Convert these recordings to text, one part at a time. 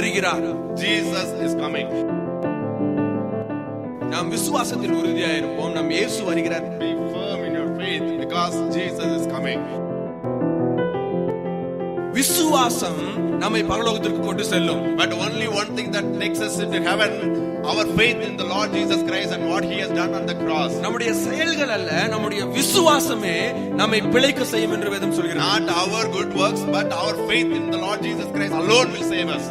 வருகிறார். Jesus is coming. நாம் விசுவாசத்தில் உறுதியாக இருப்போம். நம் இயேசு வருகிறார். Be firm in your faith because Jesus is coming. விசுவாசம் நம்மை பரலோகத்திற்கு கொண்டு செல்லும். But only one thing that takes us into heaven, our faith in the Lord Jesus Christ and what he has done on the cross. நம்முடைய செயல்கள் அல்ல, நம்முடைய விசுவாசமே நம்மை பிழைக்க செய்யும் என்று வேதம் சொல்கிறது. Not our good works, but our faith in the Lord Jesus Christ alone will save us.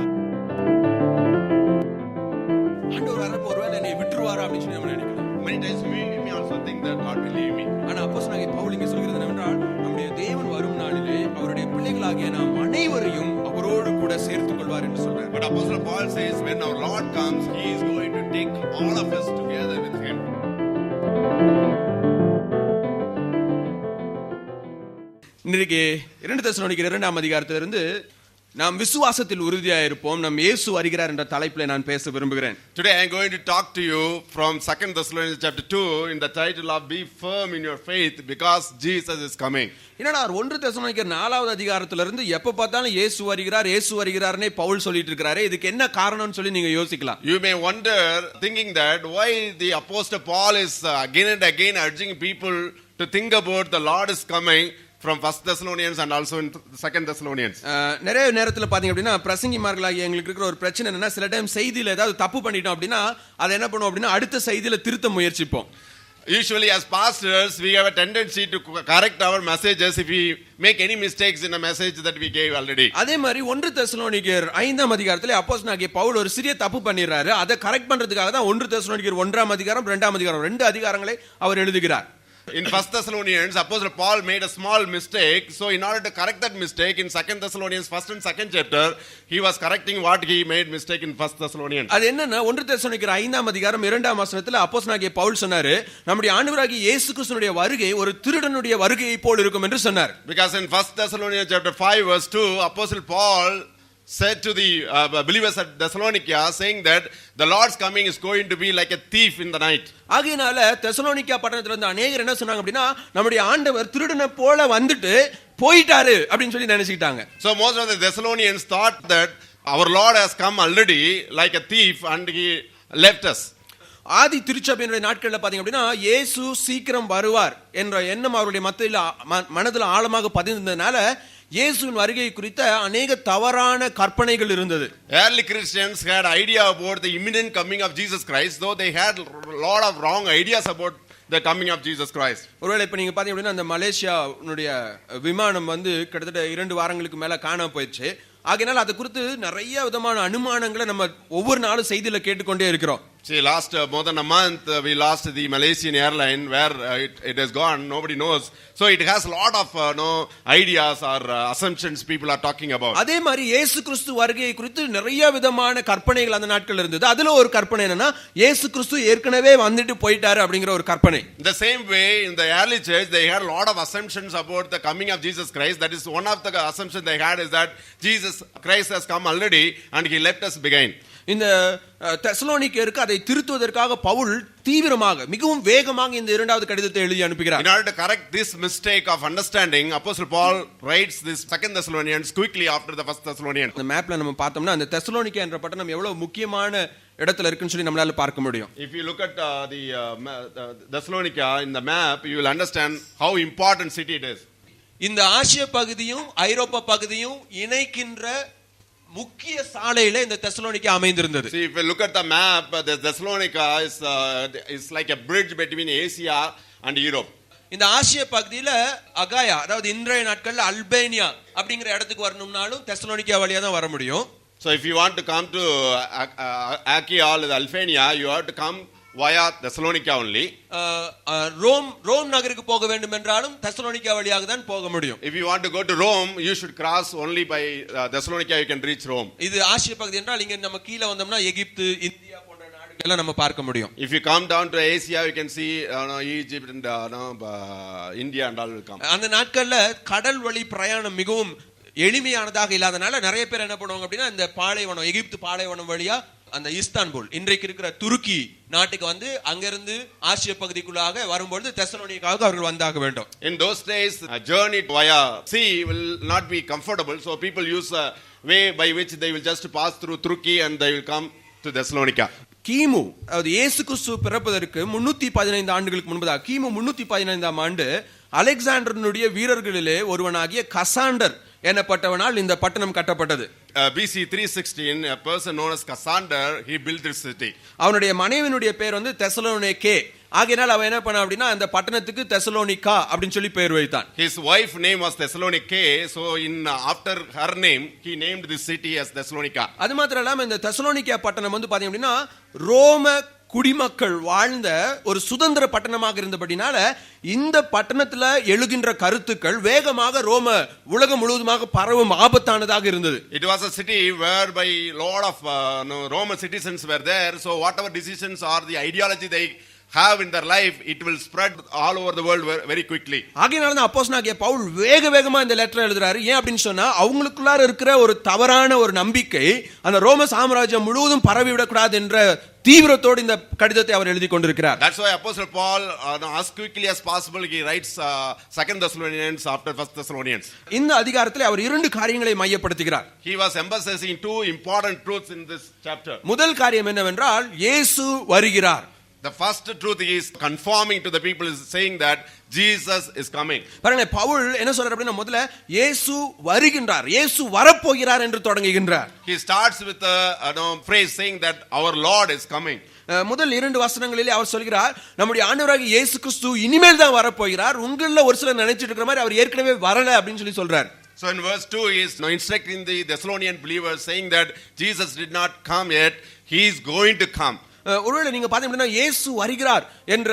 ஆண்டவர் வரப்போ ஒருவேளை என்னை விட்டுருவாரா அப்படின்னு சொல்லி நம்ம நினைக்கலாம். Many times we may also think that God will leave me. ஆனா அப்போஸ்தலனாகிய பவுல் இங்கே சொல்கிறது என்னவென்றால், நம்முடைய தேவன் வரும் நாளிலே அவருடைய பிள்ளைகளாகிய நாம் அனைவரையும் அவரோடு கூட சேர்த்துக் கொள்வார் என்று சொல்றார். But Apostle Paul says when our Lord comes, he is going to take all of us together with him. இன்றைக்கு 2 தெசலோனிக்கர் 2ஆம் அதிகாரத்திலிருந்து நாம் விசுவாசத்தில் உறுதியாக இருப்போம், நம் இயேசு வருகிறார் என்ற தலைப்பிலே நான் பேச விரும்புகிறேன். Today I am going to talk to you from 2 Thessalonians chapter 2 in the title of Be Firm in Your Faith because Jesus is coming. என்னடா 1 தெசலோனிக்கர் 4ஆவது அதிகாரத்திலிருந்து எப்ப பார்த்தாலும் இயேசு வருகிறார்னே பவுல் சொல்லிட்டு இருக்காரே, இதுக்கு என்ன காரணம்னு சொல்லி நீங்க யோசிக்கலாம். You may wonder thinking that why the apostle Paul is again and again urging people to think about the Lord is coming from 1 Thessalonians and also in 2 Thessalonians. நிறைய நேரத்துல பாத்தீங்க அப்படின்னா பிரசங்கிமார்களாகிய எங்களுக்கு இருக்கிற ஒரு பிரச்சனை என்னன்னா, சில டைம் செய்தியில ஏதாவது தப்பு பண்ணிட்டோம் அப்படின்னா அதை என்ன பண்ணுவோம் அப்படின்னா அடுத்த செய்தியில திருத்த முயற்சிப்போம். Usually as pastors we have a tendency to correct our messages if we make any mistakes in a message that we gave already. அதே மாதிரி 1 தெசலோனிக்கர் 5ஆம் அதிகாரத்திலே அப்போஸ்தலனாகிய பவுல் ஒரு சிறிய தப்பு பண்ணிறாரு. அதை கரெக்ட் பண்றதுக்காக தான் 1 தெசலோனிக்கர் 1ஆம் அதிகாரம் 2ஆம் அதிகாரம் 2 அதிகாரங்களை அவர் எழுதுகிறார். In 1 Thessalonians, Apostle Paul made a small mistake. So in order to correct that mistake, in 2 Thessalonians 1st and 2nd chapter, he was correcting what he made mistake in 1 Thessalonians. அது என்னன்னா 1 தெசலோனிக்கர் 5ஆம் அதிகாரம் 2ஆம் வசனத்துல அப்போஸ்தலனாகிய பவுல் சொன்னாரு, நம்முடைய ஆண்டவராகிய இயேசு கிறிஸ்துவினுடைய வருகை ஒரு திருடனுடைய வருகையை போல் இருக்கும் என்று சொன்னார். Because in 1 Thessalonians chapter 5 verse 2, Apostle Paul said to the believers at Thessalonica saying that the Lord's coming is going to be like a thief in the night. ஆகையினால தெசலோனிக்கா பட்டணத்துல இருந்த அநேகர் என்ன சொன்னாங்க அப்படின்னா, நம்முடைய ஆண்டவர் திருடனை போல வந்துட்டு போயிட்டாரு அப்படின்னு சொல்லி நினைச்சிட்டாங்க. So most of the Thessalonians thought that our Lord has come already like a thief and he left us. ஆதி திருச்சபையினுடைய நாட்கள்ல பாத்தீங்க அப்படின்னா இயேசு சீக்கிரம் வருவார் என்ற எண்ணம் அவருடைய மனதில் ஆழமாக பதிந்ததுனால இயேசுவின் வருகை குறித்த அநேக தவறான கற்பனைகள் இருந்தது. Early Christians had idea about the imminent coming of Jesus Christ, though they had a lot of wrong ideas about the coming of Jesus Christ. ஒருவேளை இப்ப நீங்க பாத்தீங்க அப்படின்னா அந்த மலேசியாவுடைய விமானம் வந்து கிட்டத்தட்ட 2 வாரங்களுக்கு மேல காணாம போயிடுச்சு. ஆகையினால அது குறித்து நிறைய விதமான அனுமானங்களை நம்ம ஒவ்வொரு நாளும் செய்தியில கேட்டுக்கொண்டே இருக்கிறோம். See, last more than a month we lost the Malaysian airline where it has gone, nobody knows. So it has a lot of ideas or assumptions people are talking about. அதே மாதிரி இயேசு கிறிஸ்து வருகையை குறித்து நிறைய விதமான கற்பனைகள் அந்த நாட்கள் இருந்தது. அதுல ஒரு கற்பனை என்னன்னா இயேசு கிறிஸ்து ஏற்கனவே வந்துட்டு போயிட்டாரு அப்படிங்கிற ஒரு கற்பனை. The same way in the early church they had a lot of assumptions about the coming of Jesus Christ. That is one of the assumptions they had is that Jesus Christ has come already and he left us behind. இந்த தெசலோனிக்கேருக்கு அதை திருத்துவதற்காக பவுல் தீவிரமாக மிகவும் வேகமாக இந்த 2வது கடிதத்தை எழுதி அனுப்புகிறார். In order to correct this mistake of understanding, Apostle Paul writes this 2 Thessalonians quickly after the 1 Thessalonians. இந்த மேப்ல நம்ம பார்த்தோம்னா அந்த தெசலோனிக்கா என்ற பட்டணம் எவ்வளவு முக்கியமான இடத்துல இருக்குன்னு சொல்லி நம்மளால பார்க்க முடியும். If you look at the Thessalonica in the map, you will understand how important city it is. இந்த ஆசிய பகுதியும் ஐரோப்பா பகுதியும் இணைக்கின்ற முக்கிய சாலையில இந்த தெசலோனிக்கா அமைந்திருந்தது. See, if you look at the map, the Thessalonica is like a bridge between Asia and Europe. இந்த ஆசிய பகுதியில அகாயா, அதாவது இன்றைய நாட்கள்ல அல்பேனியா அப்படிங்கிற இடத்துக்கு வரணும்னாலும் தெசலோனிக்கா வழியா தான் வர முடியும். So if you want to come to Achaia or Albania, you have to come via Thessalonica only. Rome நகருக்கு போக வேண்டும் என்றாலும் தெசலோனிக்கா வழியாக தான் போக முடியும். If you want to go to Rome, you should cross only by Thessalonica. You can reach Rome. இது ஆசிய பகுதி என்றால் இங்க நம்ம கீழ வந்தோம்னா எகிப்து, இந்தியா போன்ற நாடுகள் எல்லாம் நம்ம பார்க்க முடியும். If you come down to Asia, you can see Egypt and India and all will come. அந்த நாட்கள்ல கடல் வழி பிரயாணம் மிகவும் எளிமையானதாக இல்லாதனால நிறைய பேர் என்ன பண்ணுவாங்க அப்படின்னா இந்த பாலைவனம், எகிப்து பாலைவனம் வழியா அந்த இஸ்தான்புல் இன்றைக்கு இருக்கிற துருக்கி நாட்டுக்கு வந்து அங்கிருந்து ஆசிய பகுதிக்குள்ளாக வரும்போது தெசலோனிக்காவுக்கு அவர்கள் வந்தாக வேண்டும். In those days a journey via sea will not be comfortable, so people use way by which they will just pass through Turkey and they will come to Thessalonica. கிமு அதாவது இயேசு கிறிஸ்து பிறப்பதற்கு 315 ஆண்டுகளுக்கு முன்பதாக கிமு 315ஆம் ஆண்டு அலெக்சாண்டருடைய வீரர்களிலே ஒருவனாகிய கசாண்டர் எனப்பட்டவனால் இந்த பட்டணம் கட்டப்பட்டது. BC 316, a person known as Cassander, he built this city. அவனுடைய மனைவியினுடைய பேர் வந்து தெசலோனிக்கே. ஆகையால் அவன் என்ன பண்ணா அப்படின்னா அந்த பட்டணத்துக்கு தெசலோனிகா அப்படின்னு சொல்லி பேர் வைத்தான். His wife name was Thessalonike, so after her name he named this city as Thessalonica. அது மாத்திரம் இல்லாம இந்த தெசலோனிக்கா பட்டணம் வந்து பாத்தீங்க அப்படின்னா ரோம குடிமக்கள் வாழ்ந்த ஒரு சுதந்திர பட்டணமாக இருந்தபடினால இந்த பட்டணத்துல எழுகின்ற கருத்துக்கள் வேகமாக ரோம உலகம் முழுவதுமாக பரவும் ஆபத்தானதாக இருந்தது. It was a city whereby lot of Roman citizens were there, so whatever decisions or the ideology they have in their life, it will spread all over the world very quickly. ஆகையால தான் அப்போஸ்தலனாகிய பவுல் வேகமா இந்த letter எழுதுறாரு. ஏன் அப்படின்னு சொன்னா அவங்களுக்குள்ளார இருக்கிற ஒரு தவறான ஒரு நம்பிக்கை அந்த ரோம சாம்ராஜ்யம் முழுவதும் பரவி விடக்கூடாது என்ற தீவிரத்தோடு இந்த கடிதத்தை அவர் எழுதி கொண்டிருக்கிறார். That's why Apostle Paul as quickly as possible he writes 2 Thessalonians after 1 Thessalonians. இந்த அதிகாரத்திலே அவர் இரண்டு காரியங்களை மையப்படுத்துகிறார். He was emphasizing two important truths in this chapter. முதல் காரியம் என்னவென்றால் இயேசு வருகிறார். The first truth he is conforming to the people is saying that Jesus is coming. பாருங்க பவுல் என்ன சொல்றார் அப்படினா முதல்ல இயேசு வருகின்றார், இயேசு வரப்போகிறார் என்று தொடங்குகின்றார். He starts with a phrase saying that our Lord is coming. முதல் இரண்டு வசனங்களிலே அவர் சொல்கிறார் நம்முடைய ஆண்டவராகிய இயேசு கிறிஸ்து இனிமேல் தான் வரப்போகிறார். உங்கள ஒரு சிலர் நினைச்சிட்டு இருக்கிற மாதிரி அவர் ஏற்கனவே வரல அப்படினு சொல்லி சொல்றார். So in verse 2 he is instructing the Thessalonian believers saying that Jesus did not come yet, he is going to come. ஒருவேளை நீங்க பாத்தீங்கன்னா இயேசு வருகிறார் என்ற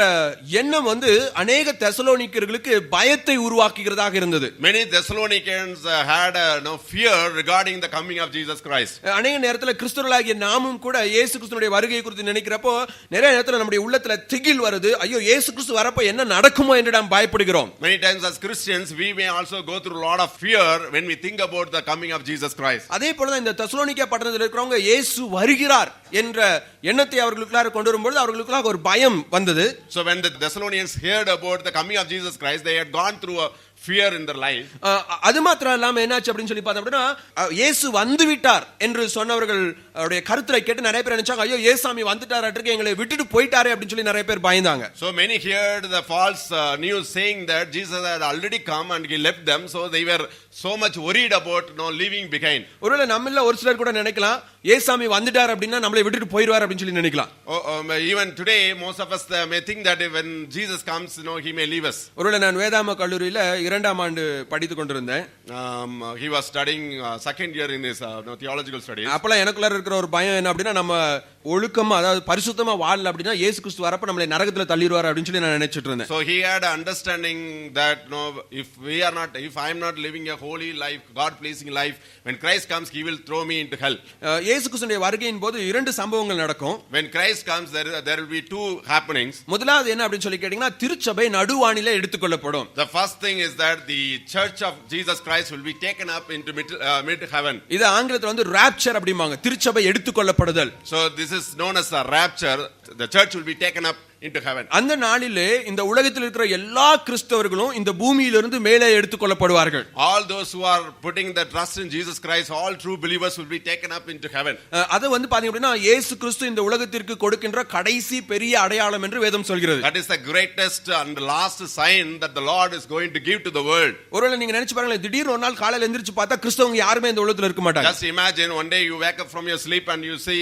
எண்ணம் வந்து अनेक தெசலோனிக்கர்களுக்கு பயத்தை உருவாக்குகிறதாக இருந்தது. Many Thessalonians had no fear regarding the coming of Jesus Christ. अनेक நேரத்துல கிறிஸ்தவர்களாகிய நாமும் கூட இயேசு கிறிஸ்துவினுடைய வருகை குறித்து நினைக்கிறப்போ நிறைய நேரத்துல நம்முடைய உள்ளத்துல திகில் வருது. ஐயோ இயேசு கிறிஸ்து வரப்போ என்ன நடக்குமோ என்று நாம் பயப்படுகிறோம். Many times as Christians we may also go through a lot of fear when we think about the coming of Jesus Christ. அதே போல தான் இந்த தெசலோனிக்கா பட்டணத்தில் இருக்கிறவங்க இயேசு வருகிறார் என்ற எண்ணத்தை அவர்களுக்குள்ளார கொண்டு வரும்போது அவர்களுக்குள்ளாக ஒரு பயம் வந்தது. So when the Thessalonians heard about the coming of Jesus Christ, they had gone through a fear in their life. அது மாத்திரம் இல்லாம என்னாச்சு அப்படினு சொல்லி பார்த்தா அப்படினா இயேசு வந்து விட்டார் என்று சொன்னவர்கள் அவருடைய கருத்தை கேட்டு நிறைய பேர் நினைச்சாங்க ஐயோ இயேசுசாமி வந்துட்டாராட்டிருக்கு எங்களை விட்டுட்டு போயிட்டாரே அப்படினு சொல்லி நிறைய பேர் பயந்தாங்க. So many heard the false news saying that Jesus had already come and he left them, so they were so much worried about leaving behind. ஒருவேளை நம்மள ஒரு சிலர் கூட நினைக்கலாம் இயேசுசாமி வந்துட்டார் அப்படினா நம்மளை விட்டுட்டு போயிடுவார் அப்படினு சொல்லி நினைக்கலாம். Even today most of us may think that when Jesus comes he may leave us. ஒருவேளை நான் வேதாம கல்லூரியில இரண்டாம் ஆண்டு படித்துக் கொண்டிருந்தேன். He was studying second year in his theological studies. அப்பல எனக்குள்ள இருக்கிற ஒரு பயம் என்ன அப்படினா நம்ம ஒழுக்கமா அதாவது பரிசுத்தமா வாழல அப்படினா இயேசு கிறிஸ்து வரப்ப நம்மளை நரகத்துல தள்ளிடுவார் அப்படினு சொல்லி நான் நினைச்சிட்டு இருந்தேன். So he had understanding that if I am not living a holy life, God pleasing life, when Christ comes he will throw me into hell. இயேசு கிறிஸ்துவின் வருகையின் போது இரண்டு சம்பவங்கள் நடக்கும். When Christ comes there will be two happenings. முதலாவது என்ன அப்படினு சொல்லி கேட்டிங்கனா திருச்சபை நடுவானிலே எடுத்துக்கொள்ளப்படும். The first thing is that the church of Jesus Christ will be taken up into mid heaven. இது ஆங்கிலத்துல வந்து rapture அப்படிம்பாங்க, திருச்சபை எடுத்துக்கொள்ளப்படுதல். So this is known as a rapture. The church will be taken up into heaven. அந்த நாளிலே இந்த உலகத்தில் இருக்கிற எல்லா கிறிஸ்தவர்களும் இந்த பூமியிலிருந்து மேலே எடுத்துக்கொள்ளப்படுவார்கள். All those who are putting their trust in Jesus Christ, all true believers will be taken up into heaven. அது வந்து பாத்தீங்க அப்படினா இயேசு கிறிஸ்து இந்த உலகத்திற்கு கொடுக்கின்ற கடைசி பெரிய அடையாளம் என்று வேதம் சொல்கிறது. That is the greatest and last sign that the Lord is going to give to the world. ஒருவேளை நீங்க நினைச்சு பாருங்க திடீர்னு ஒரு நாள் காலையில எந்திரிச்சு பார்த்தா கிறிஸ்தவங்க யாருமே இந்த உலகத்துல இருக்க மாட்டாங்க. Just imagine one day you wake up from your sleep and you see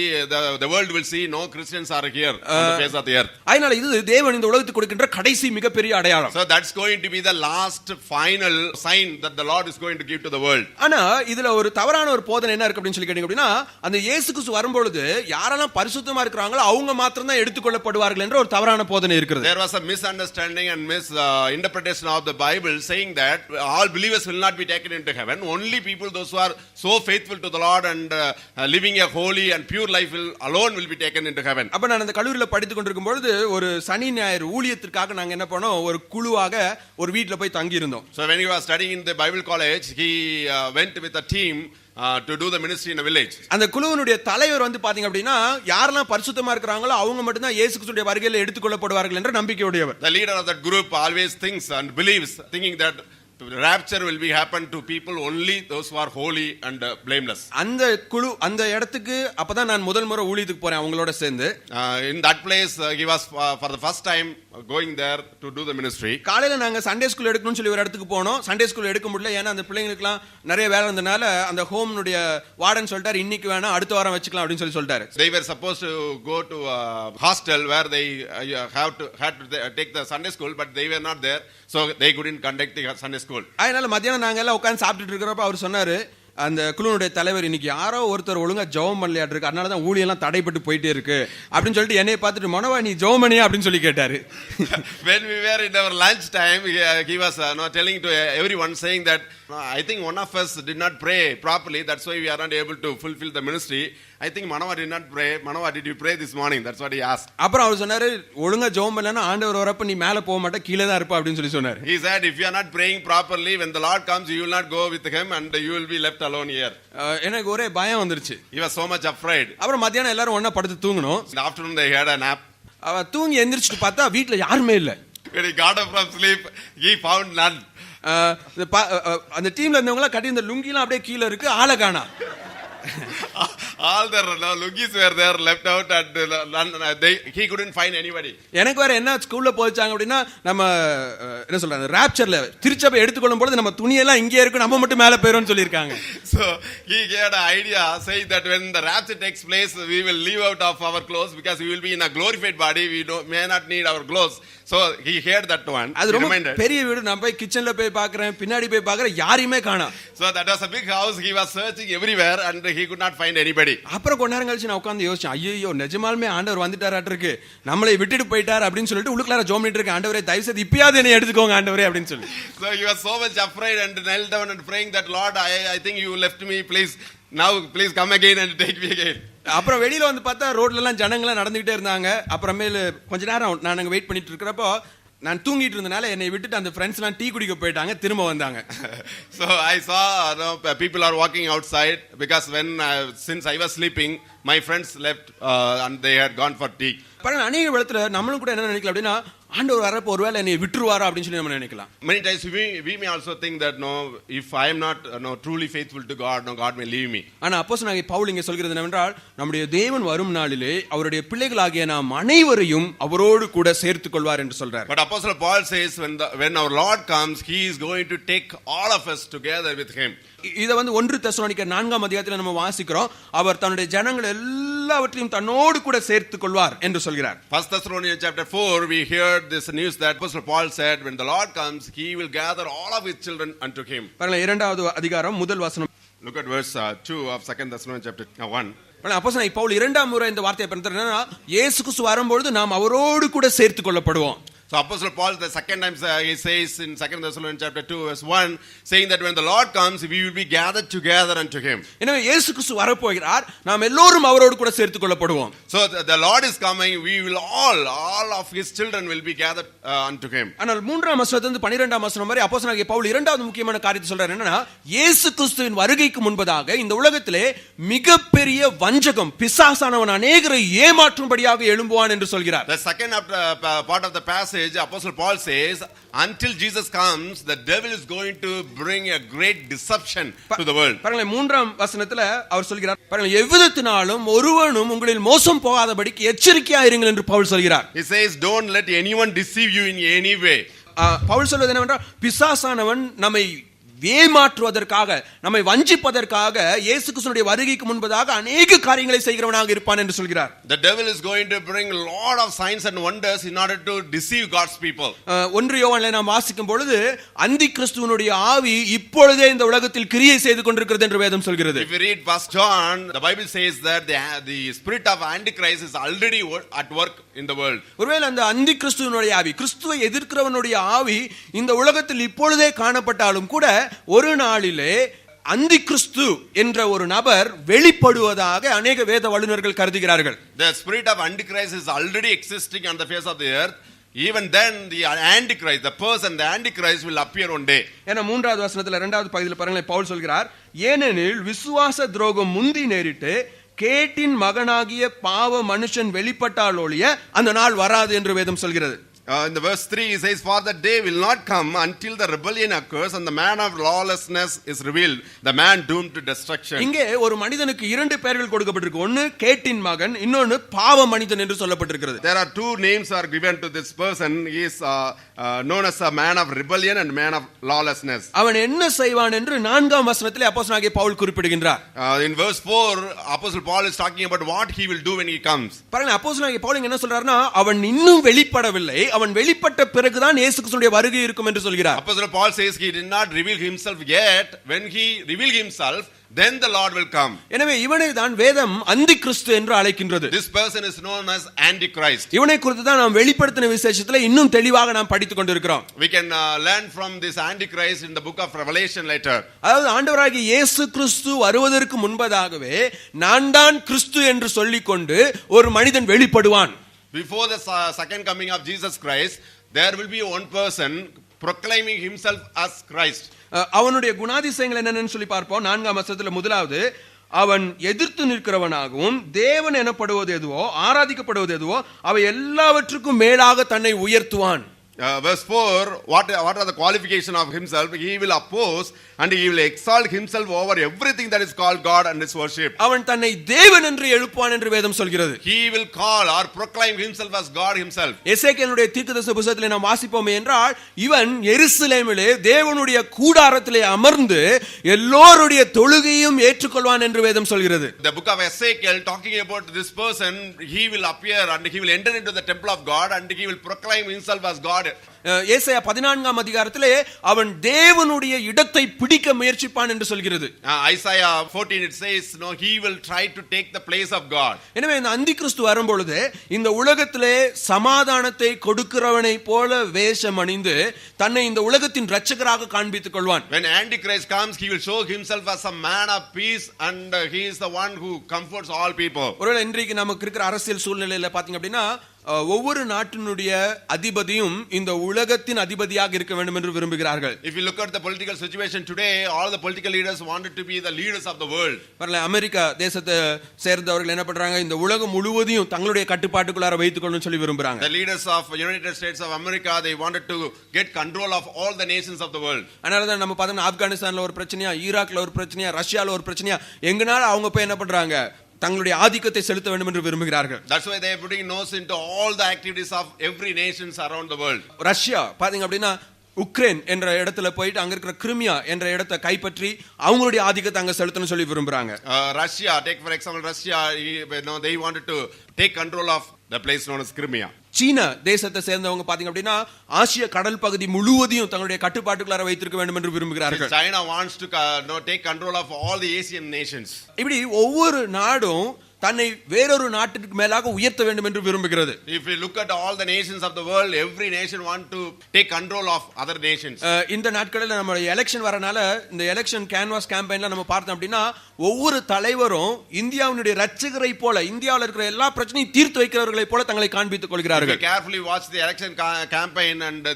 the world will see no Christians are here on the face of the earth. அதனால இது தேவன் இந்த உலகத்துக்கு கொடுக்கின்ற கடைசி மிகப்பெரிய அடையாளம். So that's going to be the last final sign that the Lord is going to give to the world. ஆனா இதுல ஒரு தவறான ஒரு போதனை என்ன இருக்கு அப்படினு சொல்லி கேட்டிங்க அப்படினா அந்த இயேசு கிறிஸ்து வரும்போது யாரெல்லாம் பரிசுத்தமா இருக்கறாங்களோ அவங்க மாத்திரம் தான் எடுத்துக்கொள்ளப்படுவார்கள் என்ற ஒரு தவறான போதனை இருக்குது. There was a misunderstanding and misinterpretation of the Bible saying that all believers will not be taken into heaven. Only people those who are so faithful to the Lord and living a holy and pure life alone will be taken into heaven. rapture will be happen to people only those who are holy and blameless. அந்த குழு அந்த இடத்துக்கு அப்பதான் நான் முதல் முறை ஊழியத்துக்கு போறேன் அவங்களோட சேர்ந்து. In that place he was for the first time going there to do the ministry. காலையில நாங்க சண்டே ஸ்கூல் எடுக்கணும்னு சொல்லி ஒரு இடத்துக்கு போனோம். சண்டே ஸ்கூல் எடுக்க முடியல, ஏன்னா அந்த பிள்ளைங்களுக்குலாம் நிறைய வேலை இருந்தனால அந்த ஹோம்னுடைய வார்டன் சொல்லிட்டாரு இன்னைக்கு வேணாம் அடுத்த வாரம் வச்சுக்கலாம் அப்படின்னு சொல்லிட்டாரு. They were supposed to go to a hostel where they had to take the Sunday school, but they were not there, so they couldn't conduct the Sunday school. அதனால மத்தியானம் நாங்க எல்லாம் உட்கார்ந்து சாப்பிட்டுட்டு இருக்கிறப்ப அவர் சொன்னாரு, அந்த குழுனுடைய தலைவர் இன்னைக்கு யாரோ ஒருத்தர் ஒழுங்கா ஜெபம் பண்ணலையா இருக்கு, அதனால தான் ஊழியெல்லாம் தடைப்பட்டு போயிட்டே இருக்கு அப்படின்னு சொல்லிட்டு என்னைய பார்த்துட்டு மனோவா நீ ஜெபம் பண்ணியா அப்படின்னு சொல்லி கேட்டாரு. When we were in our lunch time, he was telling to everyone saying that I think one of us did not pray properly, that's why we are not able to fulfill the ministry. I think Manava did not pray. Manava, did you pray this morning? That's what he asked. அப்புறம் அவர் சொன்னாரு ஒழுங்கா ஜெபம் பண்ணலனா ஆண்டவர் வரப்ப நீ மேல போக மாட்ட கீழ தான் இருப்ப அப்படின்னு சொல்லி சொன்னாரு. He said if you are not praying properly, when the Lord comes you will not go with him and you will be left alone here. எனக்கு ஒரே பயம் வந்துருச்சு. He was so much afraid. அப்புறம் மத்தியானம் எல்லாரும் ஒண்ணா படுத்து தூங்கணும். In the afternoon they had a nap. அவ தூங்கி எந்திரிச்சிட்டு பார்த்தா வீட்ல யாருமே இல்ல. When he got up from sleep he found none. அந்த டீம்ல இருந்தவங்க கட்டி இந்த லுங்கிலாம் அப்படியே கீழ இருக்கு, ஆளை காணோம். All the lugis were there left out and he couldn't find anybody. எனக்கு வேற என்ன ஸ்கூல்ல போச்சாங்க அப்படின்னா நம்ம என்ன சொல்றாங்க ராப்சர்ல திருச்சபை எடுத்துக்கொள்ளும் பொழுது நம்ம துணியெல்லாம் இங்கே இருக்கு நம்ம மட்டும் மேல போயிரோம்னு சொல்லிருக்காங்க. So he had an idea saying that when the rapture takes place we will leave out of our clothes because we will be in a glorified body, we may not need our clothes. So he heard that one. அது ரொம்ப பெரிய வீடு, நான் போய் கிச்சன்ல போய் பார்க்கறேன், பின்னாடி போய் பார்க்கறேன், யாரையுமே காணோம். So that was a big house, he was searching everywhere and he could not find anybody. அப்புறம் கொஞ்ச நேரம் கழிச்சு நான் உட்கார்ந்து யோசிச்சேன், ஐயோ நிஜமாலுமே ஆண்டவர் வந்துட்டாராட்ட இருக்கு, நம்மளை விட்டுட்டு போயிட்டார் அப்படின்னு சொல்லிட்டு உள்ளுக்குள்ள ஜெபம் பண்ணிட்டு இருக்கேன், ஆண்டவரே தயவு செய்து இப்பயாவது என்னை எடுத்துக்கோங்க ஆண்டவரே அப்படின்னு சொல்லி. So he was so much afraid and knelt down and praying that Lord I think you left me, please now please come again and take me again. அப்புறம் வெளியில வந்து பார்த்தா ரோட்ல எல்லாம் ஜனங்களாம் நடந்துகிட்டே இருந்தாங்க. அப்புறமேல கொஞ்ச நேரம் நான் அங்க வெயிட் பண்ணிட்டு இருக்கிறப்போ நான் தூங்கிட்டு இருந்தனால என்னை விட்டுட்டு அந்த ஃப்ரெண்ட்ஸ் எல்லாம் டீ குடிக்க போயிட்டாங்க, திரும்ப வந்தாங்க. So I saw people are walking outside because when since I was sleeping my friends left and they had gone for tea. பாருங்க அநேக இடத்துல நம்மளும் கூட என்ன நினைக்கலாம் அப்படின்னா ஆண்டவர் வரப்போ ஒருவேளை என்னை விட்டுருவாரா அப்படின்னு சொல்லி நம்ம நினைக்கலாம். Many times we may also think that no, if I am not truly faithful to God, no, God may leave me. ஆனா அப்போஸ்தலனாகிய பவுல் இங்கே சொல்கிறது என்னவென்றால் நம்முடைய தேவன் வரும் நாளிலே அவருடைய பிள்ளைகளாகிய நாம் அனைவரையும் அவரோடு கூட சேர்த்துக் கொள்வார் என்று சொல்றார். But Apostle Paul says when our Lord comes he is going to take all of us together with him. இத வந்து 1 தெசலோனிக்கர் 4ஆம் அதிகாரத்தில் நம்ம வாசிக்கிறோம், அவர் தன்னுடைய ஜனங்கள் எல்லாவற்றையும் தன்னோடு கூட சேர்த்துக் கொள்வார் என்று சொல்கிறார். 1 Thessalonians chapter 4 we heard this news that Apostle Paul said when the Lord comes he will gather all of his children unto him. பாருங்க 2வது அதிகாரம் முதல் வசனம். Look at verse 2 of 2 Thessalonians chapter 1. அப்போஸ்தலனாகிய பவுல் 2ஆம் முறை இந்த வார்த்தையை பயன்படுத்துறாருன்னா இயேசு கிறிஸ்து வரும்போது நாம் அவரோடு கூட சேர்த்துக் கொள்ளப்படுவோம். So Apostle Paul the second time he says in 2 Thessalonians chapter 2 verse 1 saying that when the Lord comes we will be gathered together unto him. எனவே இயேசு கிறிஸ்து வரப்போகிறார், நாம் எல்லோரும் அவரோடு கூட சேர்த்துக் கொள்ளப்படுவோம். So the Lord is coming, we will all of his children will be gathered unto him. ஆனால் 3ஆம் வசனத்திலிருந்து 12ஆம் வசனம் வரை அப்போஸ்தலனாகிய பவுல் இரண்டாவது முக்கியமான காரியத்தை சொல்றார். என்னன்னா இயேசு கிறிஸ்துவின் வருகைக்கு முன்பதாக இந்த உலகத்திலே மிகப்பெரிய வஞ்சகம் பிசாசானவன் அநேகரை ஏமாற்றும்படியாக எழும்புவான் என்று சொல்கிறார். The second part of the passage Apostle Paul says until Jesus comes the devil is going to bring a great deception to the world. பாருங்க 3ஆம் வசனத்துல அவர் சொல்கிறார், பாருங்க எவ்விதத்தினாலும் ஒருவனும் உங்களில் மோசம் போகாதபடிக்கு எச்சரிக்கையா இருங்கள் என்று பவுல் சொல்கிறார். He says don't let anyone deceive you in any way. Pavul சொல்வது என்னவென்றால் பிசாசானவன் நம்மை ஏமாற்றுவதற்காக நம்மை வஞ்சிப்பதற்காக இயேசு கிறிஸ்துவினுடைய வருகைக்கு முன்பதாக அநேக காரியங்களை செய்கிறவனாக இருப்பான் என்று சொல்கிறார். The devil is going to bring a lot of signs and wonders in order to deceive God's people. 1 யோவானிலே நாம் வாசிக்கும் பொழுது அந்தி கிறிஸ்துவினுடைய ஆவி இப்பொழுதே இந்த உலகத்தில் கிரியை செய்து கொண்டிருக்கிறது என்று வேதம் சொல்கிறது. If you read 1 John the Bible says that the spirit of antichrist is already at work in the world. ஒருவேளை அந்த அந்தி கிறிஸ்துவினுடைய ஆவி கிறிஸ்துவை எதிர்க்கிறவனுடைய ஆவி இந்த உலகத்தில் இப்பொழுதே காணப்பட்டாலும் கூட ஒரு நாளிலே அந்தி கிறிஸ்து என்ற ஒரு நபர் வெளிப்படுவதாக அநேக வேத வல்லுனர்கள் கருதுகிறார்கள். The spirit of antichrist is already existing on the face of the earth. Even then the antichrist, the person, the antichrist will appear one day. ஏன்னா 3வது வசனத்துல 2வது பகுதியில் பாருங்களேன் பவுல் சொல்கிறார், ஏனெனில் விசுவாச துரோகம் முந்தி நேரிட்டு கேட்டின் மகனாகிய பாவ மனுஷன் வெளிப்பட்டால் ஒழிய அந்த நாள் வராது என்று வேதம் சொல்கிறது. In the verse 3 he says, "For the day will not come until the rebellion occurs and the man of lawlessness is revealed, the man doomed to destruction." இங்கே ஒரு மனிதனுக்கு இரண்டு பெயர்கள் கொடுக்கப்பட்டிருக்கு. ஒன்னு கேட்டின் மகன், இன்னொன்னு பாவ மனிதன் என்று சொல்லப்பட்டிருக்கிறது. There are two names are given to this person. He is known as a man of rebellion and man of lawlessness. அவன் என்ன செய்வான் என்று 4ஆம் வசனத்திலே அப்போஸ்தலனாகிய பவுல் குறிப்பிடுகின்றார். In verse 4 Apostle Paul is talking about what he will do when he comes. பாருங்க, அப்போஸ்தலனாகிய பவுல் என்ன சொல்றாருன்னா, அவன் இன்னும் வெளிப்படவில்லை, அவன் வெளிப்பட்ட பிறகுதான் இயேசு கிறிஸ்துவினுடைய வருகை இருக்கும் என்று சொல்கிறார். Apostle Paul says he did not reveal himself yet. When he reveal himself, then the Lord will come. எனவே இவனை தான் வேதம் அந்தி கிறிஸ்து என்று அழைக்கின்றது. This person is known as Antichrist. இவனை குறித்து தான் நாம் வெளிப்படுத்தின விசேஷத்துல இன்னும் தெளிவாக நாம் படித்துக் கொண்டிருக்கிறோம். We can learn from this Antichrist in the book of Revelation later. அதாவது ஆண்டவராகிய இயேசு கிறிஸ்து வருவதற்கு முன்பதாகவே நான் தான் கிறிஸ்து என்று சொல்லிக்கொண்டு ஒரு மனிதன் வெளிப்படுவான். Before the second coming of Jesus Christ, there will be one person proclaiming himself as Christ. அவனுடைய குணாதிசயங்கள் என்னன்னு சொல்லி பார்ப்போம். 4ஆம் வசனத்துல முதலாவது, அவன் எதிர்த்து நிற்கிறவனாகவும் தேவன் எனப்படுவது எதுவோ ஆராதிக்கப்படுவது எதுவோ அவை எல்லாவற்றுக்கும் மேலாக தன்னை உயர்த்துவான். Verse 4, what are the qualifications of himself? He will oppose and he will exalt himself over everything that is called God and is worshipped. அவன் தன்னை தேவன் என்று எழுப்புவான் என்று வேதம் சொல்கிறது. He will call or proclaim himself as God himself. எசேக்கியேலுடைய தீர்க்கதரிசன புத்தகத்திலே நாம் வாசிப்போமே என்றால், இவன் எருசலேமிலே தேவனுடைய கூடாரத்திலே அமர்ந்து எல்லோருடைய தொழுகையும் ஏற்றுக்கொள்வான் என்று வேதம் சொல்கிறது. The book of Ezekiel talking about this person, he will appear and he will enter into the temple of God and he will proclaim himself as God. ஏசாயா 14ஆம் அதிகாரத்திலே அவன் தேவனுடைய இடத்தை பிடிக்க முயற்சிப்பான் என்று சொல்கிறது. Isaiah 14 it says, no, he will try to take the place of God. எனவே இந்த அந்தி கிறிஸ்து வரும்பொழுது இந்த உலகத்திலே சமாதானத்தை கொடுக்கிறவனை போல வேஷம் அணிந்து தன்னை இந்த உலகத்தின் இரட்சகராக காண்பித்துக் கொள்வான். When Antichrist comes, he will show himself as a man of peace and he is the one who comforts all people. ஒருவேளை இன்றைக்கு நமக்கு இருக்கிற அரசியல் சூழ்நிலையில பாத்தீங்க அப்படின்னா, ஒவ்வொரு நாட்டினுடைய அதிபதியும் இந்த உலகத்தின் அதிபதியாக இருக்க வேண்டும் என்று விரும்புகிறார்கள். If you look at the political situation today, all the political leaders wanted to be the leaders of the world. பரல அமெரிக்கா தேசத்தை சேர்ந்தவர்கள் என்ன பண்றாங்க, இந்த உலகம் முழுவதையும் தங்களுடைய கட்டுப்பாட்டுக்குள்ளார வைத்துக் கொள்ளணும்னு சொல்லி விரும்புறாங்க. The leaders of United States of America, they wanted to get control of all the nations of the world. அதனால தான் நம்ம பார்த்தோம்னா ஆப்கானிஸ்தான்ல ஒரு பிரச்சனையா, ஈராக்ல ஒரு பிரச்சனையா, ரஷ்யால ஒரு பிரச்சனையா, எங்கனால அவங்க போய் என்ன பண்றாங்க, தங்களுடைய ஆதிக்கத்தை செலுத்த வேண்டும் என்று விரும்புகிறார்கள். That's why they are putting nose into all the activities of every nations around the world. Russia பாத்தீங்க அப்படின்னா உக்ரைன் என்ற இடத்துல போயிட்டு அங்க இருக்கிற கிரிமியா என்ற இடத்தை கைப்பற்றி அவங்களுடைய ஆதிக்கத்தை அங்க செலுத்தணும்னு சொல்லி விரும்புறாங்க. Russia, take for example Russia, they wanted to take control of the place known as Crimea. சீனா தேசத்தை சேர்ந்தவங்க பாத்தீங்க அப்படின்னா ஆசிய கடல் பகுதி முழுவதையும் தங்களுடைய கட்டுப்பாட்டுக்குள்ளார வைத்திருக்க வேண்டும் என்று விரும்புகிறார்கள். China wants to take control of all the Asian nations. இப்படி ஒவ்வொரு நாடும் தன்னை வேறொரு நாட்டுக்கு மேலாக உயர்த்த வேண்டும் என்று விரும்புகிறது. If you look at all the nations of the world, every nation want to take control of other nations. இந்த நாட்களில் நம்ம எலெக்ஷன் வரனால இந்த எலெக்ஷன் கேன்வாஸ் கேம்பெயின்ல நம்ம பார்த்தோம் அப்படின்னா ஒவ்வொரு தலைவரும் இந்தியாவினுடைய இரட்சகரை போல, இந்தியாவில் இருக்கிற எல்லா பிரச்சனையும் தீர்த்து வைக்கிறவர்களை போல தங்களை காண்பித்துக் கொள்கிறார்கள். If you carefully watch the election campaign and